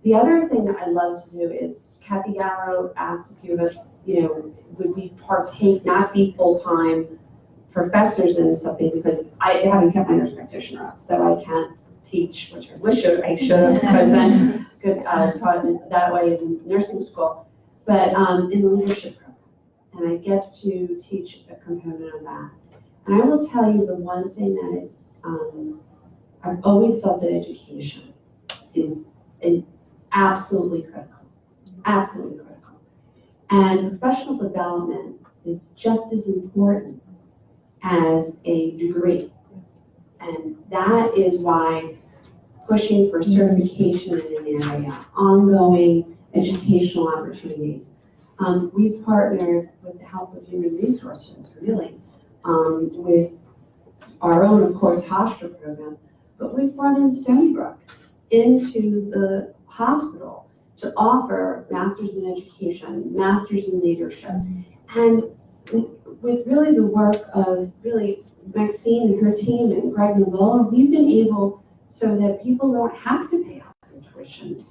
The other thing that I love to do is, Kathy Gallo asked a few of us, would we partake, not be full-time professors in something, because I haven't kept my nurse practitioner up, so I can't teach, which I wish I should have, because then could taught that way in nursing school, but in the leadership program, and I get to teach a component of that. And I will tell you the one thing that I've always felt that education is absolutely critical, absolutely critical, and professional development is just as important as a degree, and that is why pushing for certification in an area, ongoing educational opportunities. We've partnered with the help of Human Resources, really, with our own, of course, hospital program, but we've brought in Stony Brook into the hospital to offer masters in education, masters in leadership. And with really the work of really Maxine and her team and Greg and Lola, we've been able so that people don't have to pay out their tuition.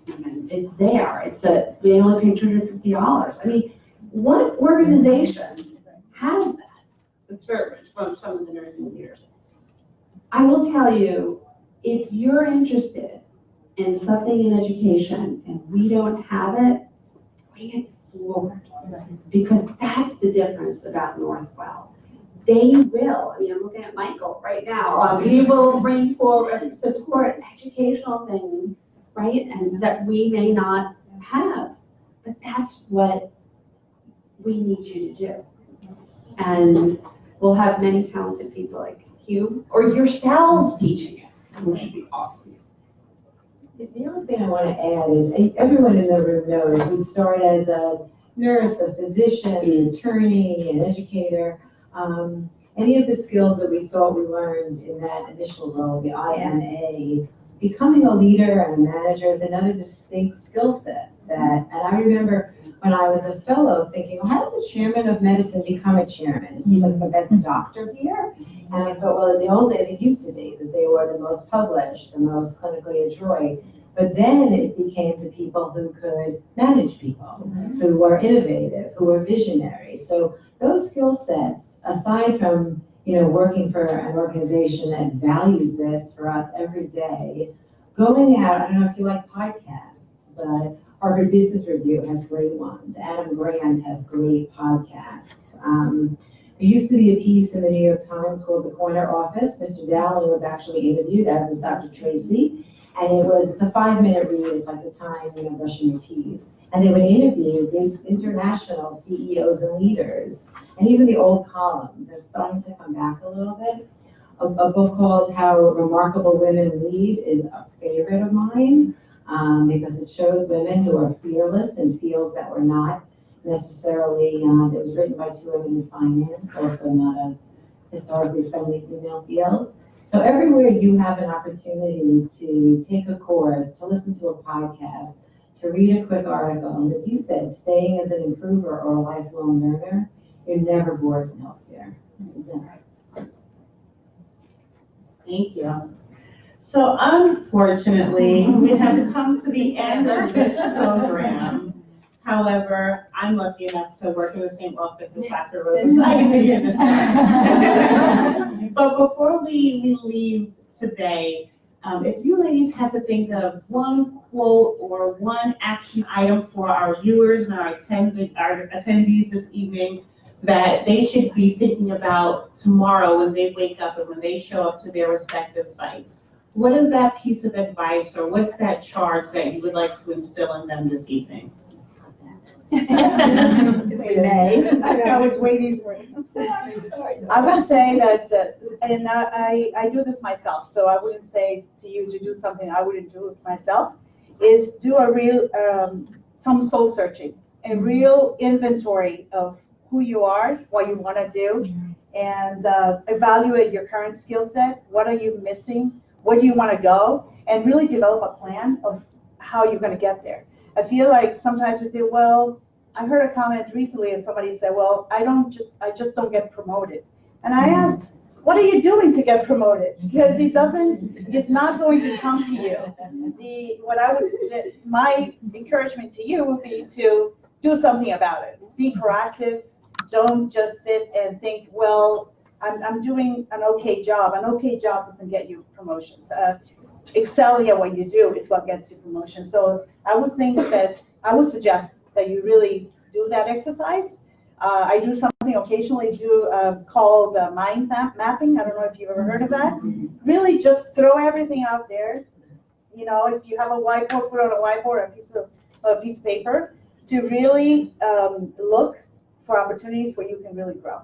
It's there. They only pay $250. I mean, what organization has that? The service from some of the nursing leaders. I will tell you, if you're interested in something in education and we don't have it, bring it forward. Because that's the difference about Northwell. They will, I mean, I'm looking at Michael right now, he will bring forward, support educational things, right? And that we may not have, but that's what we need you to do. And we'll have many talented people like you or yourselves teaching it, which would be awesome. The other thing I want to add is everyone in the room knows we start as a nurse, a physician, an attorney, an educator. Any of the skills that we thought we learned in that initial role, the IMA, becoming a leader and a manager is another distinct skill set. And I remember when I was a fellow thinking, well, how did the chairman of medicine become a chairman? Is he like the best doctor here? And I thought, well, in the old days, it used to be that they were the most published, the most clinically adroit. But then it became the people who could manage people, who were innovative, who were visionary. So those skill sets, aside from working for an organization that values this for us every day, going out, I don't know if you like podcasts, but Harvard Business Review has great ones. Adam Grant has great podcasts. There used to be a piece in the New York Times called The Corner Office. Mr. Dowling was actually interviewed, as was Dr. Tracy. And it's a 5-minute read. It's like the time, brushing your teeth. And they would interview these international CEOs and leaders, and even the old columns. They're starting to come back a little bit. A book called How Remarkable Women Lead is a favorite of mine because it shows women who are fearless in fields that were not necessarily, it was written by 2 women in finance, also not a historically friendly female field. So everywhere you have an opportunity to take a course, to listen to a podcast, to read a quick article, and as you said, staying as an improver or a lifelong learner, you're never bored in healthcare. Thank you. So unfortunately, we have come to the end of this program. However, I'm lucky enough to work in the same office as Dr. Rosen, so I get to hear this. But before we leave today, if you ladies had to think of one quote or one action item for our viewers and our attendees this evening that they should be thinking about tomorrow when they wake up and when they show up to their respective sites, what is that piece of advice or what's that charge that you would like to instill in them this evening? I was waiting for it. I would say that, and I do this myself, so I wouldn't say to you to do something I wouldn't do it myself, is do a real, some soul searching, a real inventory of who you are, what you want to do, and evaluate your current skill set. What are you missing? Where do you want to go? And really develop a plan of how you're going to get there. I feel like sometimes we think, well, I heard a comment recently as somebody said, well, I just don't get promoted. And I asked, what are you doing to get promoted? Because it's not going to come to you. My encouragement to you would be to do something about it. Be proactive. Don't just sit and think, well, I'm doing an okay job. An okay job doesn't get you promotions. Excelling at what you do is what gets you promotion. So I would suggest that you really do that exercise. I do something occasionally called mind mapping. I don't know if you've ever heard of that. Really just throw everything out there. If you have a whiteboard, put it on a whiteboard, a piece of paper, to really look for opportunities where you can really grow.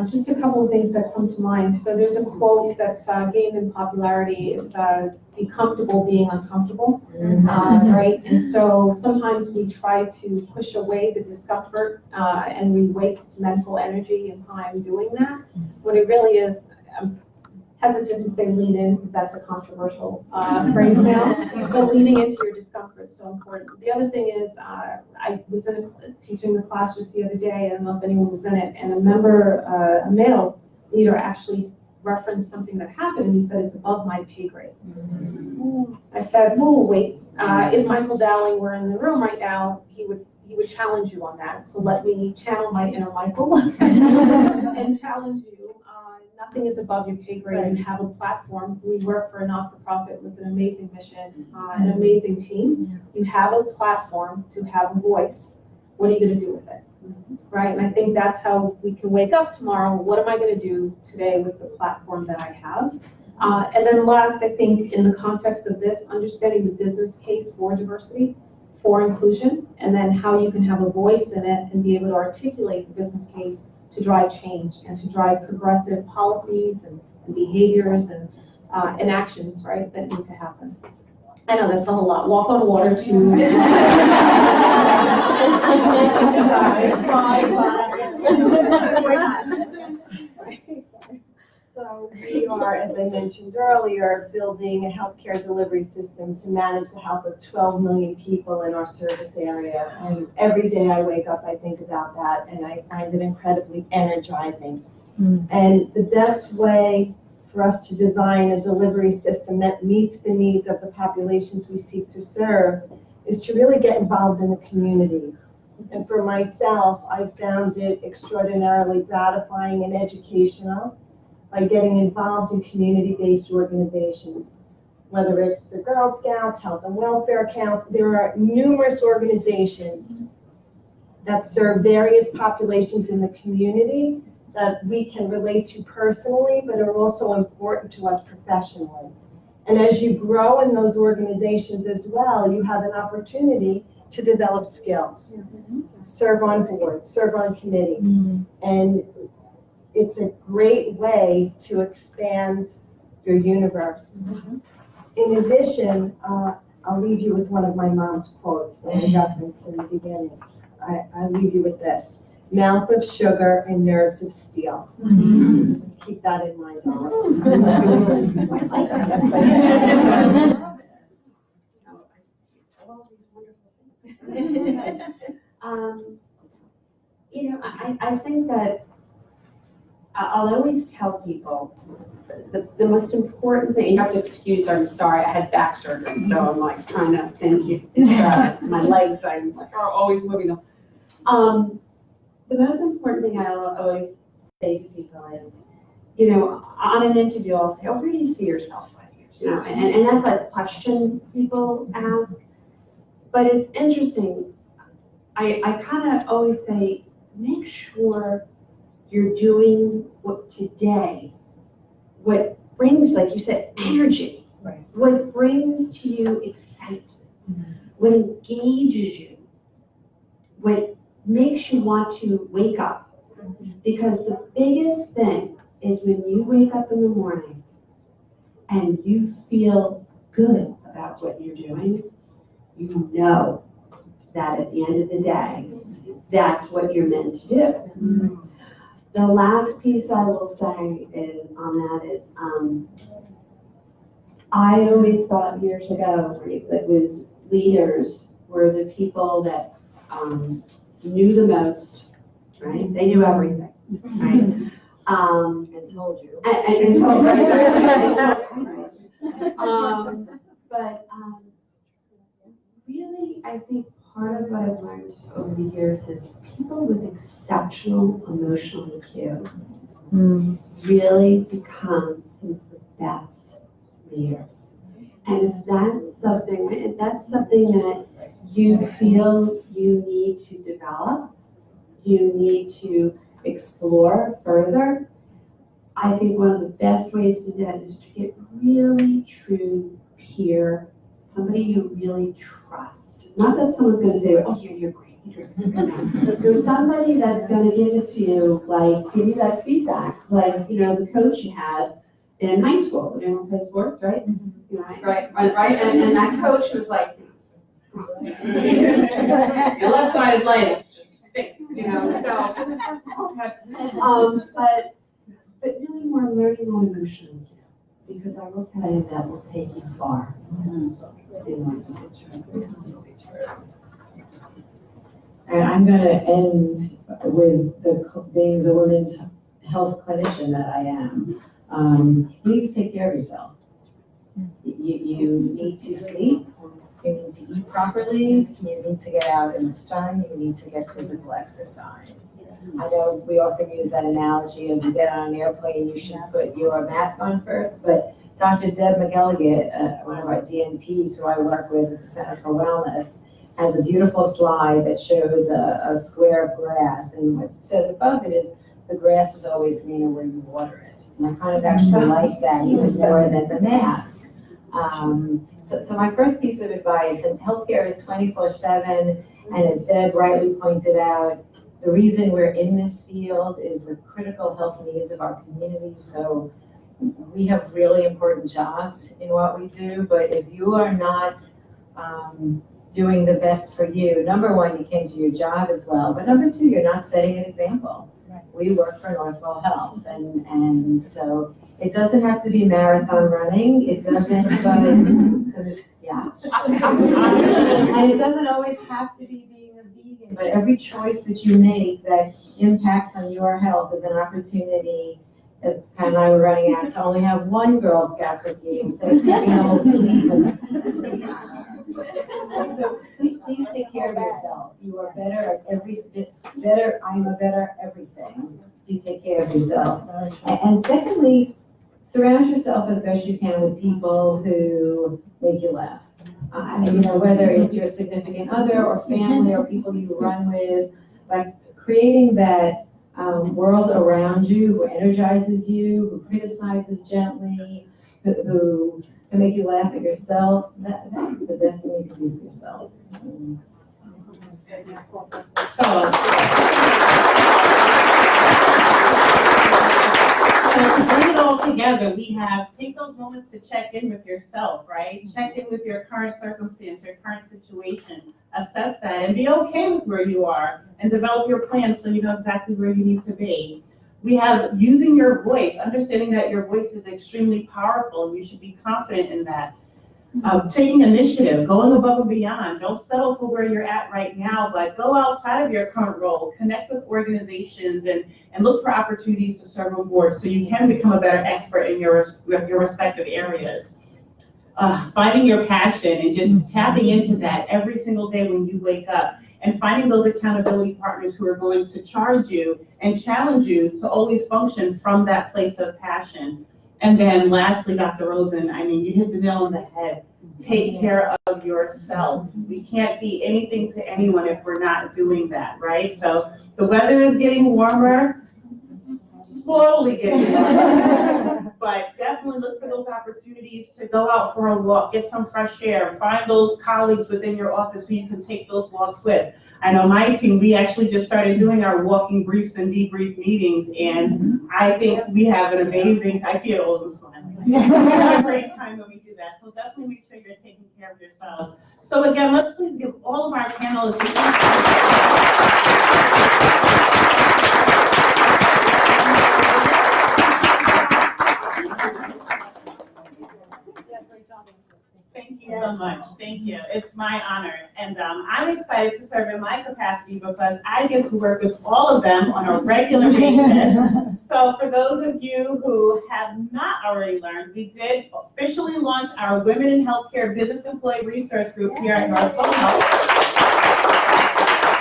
Just a couple of things that come to mind. So there's a quote that's gained in popularity. It's be comfortable being uncomfortable, right? And so sometimes we try to push away the discomfort and we waste mental energy and time doing that, when it really is hesitant to say lean in because that's a controversial phrase now, but leaning into your discomfort is so important. The other thing is, I was teaching the class just the other day, I don't know if anyone was in it, and a male leader actually referenced something that happened, and he said, it's above my pay grade. I said, whoa, wait, if Michael Dowling were in the room right now, he would challenge you on that. So let me channel my inner Michael and challenge you. Nothing is above your pay grade. You have a platform. We work for a not-for-profit with an amazing mission, an amazing team. You have a platform to have a voice. What are you going to do with it? Right? And I think that's how we can wake up tomorrow. What am I going to do today with the platform that I have? And then last, I think in the context of this, understanding the business case for diversity, for inclusion, and then how you can have a voice in it and be able to articulate the business case to drive change and to drive progressive policies and behaviors and actions, right, that need to happen. I know that's a whole lot. Walk on water to. So we are, as I mentioned earlier, building a healthcare delivery system to manage the health of 12 million people in our service area. And every day I wake up, I think about that, and I find it incredibly energizing. And the best way for us to design a delivery system that meets the needs of the populations we seek to serve is to really get involved in the communities. And for myself, I found it extraordinarily gratifying and educational by getting involved in community-based organizations, whether it's the Girl Scouts, Health and Welfare Council. There are numerous organizations that serve various populations in the community that we can relate to personally, but are also important to us professionally. And as you grow in those organizations as well, you have an opportunity to develop skills, serve on boards, serve on committees, and it's a great way to expand your universe. In addition, I'll leave you with one of my mom's quotes that I referenced in the beginning. I leave you with this: mouth of sugar and nerves of steel. Keep that in mind You know, I think that I'll always tell people the most important thing. You have to excuse, I'm sorry, I had back surgery, so I'm like trying to thank you. My legs, I'm like, are always moving them. The most important thing I'll always say to people is, you know, on an interview, I'll say, oh, where do you see yourself 5 years? You know, and that's a question people ask. But it's interesting. I kind of always say, make sure you're doing what today, what brings, like you said, energy, what brings to you excitement, what engages you, what makes you want to wake up. Because the biggest thing is when you wake up in the morning and you feel good about what you're doing, you know that at the end of the day, that's what you're meant to do. The last piece I will say on that is, I always thought years ago, right, that was leaders were the people that knew the most, right? They knew everything, right? And told you. And told right? But really, I think part of what I've learned over the years is people with exceptional emotional EQ really become some of the best leaders. And if that's something that you feel you need to develop, you need to explore further, I think one of the best ways to do that is to get really true peer, somebody you really trust. Not that someone's going to say, oh, you're great. So somebody that's going to give it to you, like give you that feedback, like, you know, the coach you had in high school. Everyone plays sports, right? You know, right. And that coach was like, your left-sided leg is just thick, you know. So, but really more learning on emotional. because I will tell you that will take you far. And I'm going to end with being the women's health clinician that I am. You need to take care of yourself. You need to sleep. You need to eat properly. You need to get out in the sun. You need to get physical exercise. I know we often use that analogy of you get on an airplane, you should put your mask on first, but Dr. Deb McElligott, one of our DNPs who I work with at the Center for Wellness, has a beautiful slide that shows a square of grass, and what it says above it is, the grass is always greener where you water it. And I kind of actually like that even more than the mask. So my first piece of advice, and healthcare is 24/7, and as Deb rightly pointed out, the reason we're in this field is the critical health needs of our community. So we have really important jobs in what we do, but if you are not doing the best for you, number one, you can't do your job as well, but number two, you're not setting an example. Right. We work for Northwell Health, and so it doesn't have to be marathon running. It doesn't, but yeah. And it doesn't always have to be being a vegan, but every choice that you make that impacts on your health is an opportunity, as Pat and I were running out, to only have one Girl Scout cookie instead of taking a whole sleeve. So please take care of yourself. You are better at I'm a better everything. You take care of yourself. And secondly, surround yourself as best you can with people who make you laugh. Whether it's your significant other or family or people you run with, like creating that world around you who energizes you, who criticizes gently, who can make you laugh at yourself. That's the best thing you can do for yourself. So to bring it all together, we have take those moments to check in with yourself, right? Check in with your current circumstance, your current situation, assess that, and be okay with where you are, and develop your plan so you know exactly where you need to be. We have using your voice, understanding that your voice is extremely powerful, and you should be confident in that. Taking initiative, going above and beyond. Don't settle for where you're at right now, but go outside of your current role, connect with organizations, and look for opportunities to serve on board so you can become a better expert in your respective areas. Finding your passion and just tapping into that every single day when you wake up, and finding those accountability partners who are going to charge you and challenge you to always function from that place of passion. And then lastly, Dr. Rosen, you hit the nail on the head. Take care of yourself. We can't be anything to anyone if we're not doing that, right? So the weather is getting warmer, slowly getting warmer, but definitely look for those opportunities to go out for a walk, get some fresh air, find those colleagues within your office who you can take those walks with. I know my team, we actually just started doing our walking briefs and debrief meetings, and I think we have an amazing, I see it all of them smiling. We have a great time when we do that, so definitely make sure you're taking care of yourselves. So again, let's please give all of our panelists Thank you so much. Thank you. It's my honor. And I'm excited to serve in my capacity because I get to work with all of them on a regular basis. So for those of you who have not already learned, we did officially launch our Women in Healthcare Business Employee Resource Group here at Northwell Health.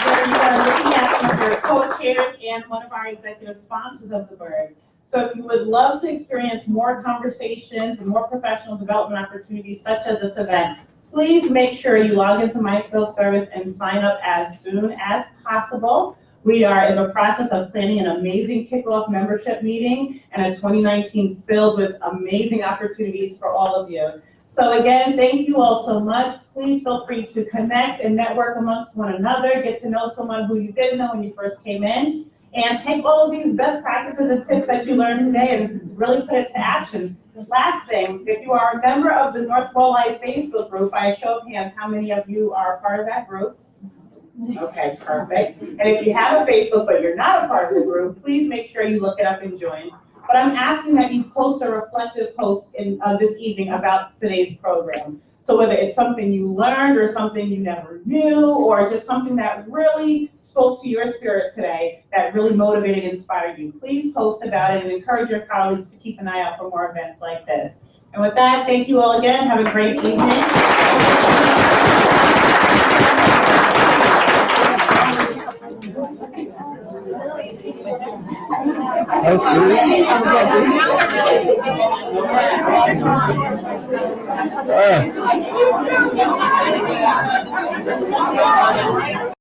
Where you are looking at some of your co-chairs and one of our executive sponsors of the board. So if you would love to experience more conversations and more professional development opportunities such as this event, please make sure you log into my self-service and sign up as soon as possible. We are in the process of planning an amazing kickoff membership meeting and a 2019 filled with amazing opportunities for all of you. So again, thank you all so much. Please feel free to connect and network amongst one another, get to know someone who you didn't know when you first came in, and take all of these best practices and tips that you learned today and really put it to action. Last thing, if you are a member of the Northwell Life Facebook group, by a show of hands, how many of you are part of that group? Okay, perfect. And if you have a Facebook but you're not a part of the group, please make sure you look it up and join. but I'm asking that you post a reflective post in this evening about today's program. So whether it's something you learned or something you never knew, or just something that really spoke to your spirit today, that really motivated and inspired you, please post about it and encourage your colleagues to keep an eye out for more events like this. And with that, thank you all again. Have a great evening. That's good.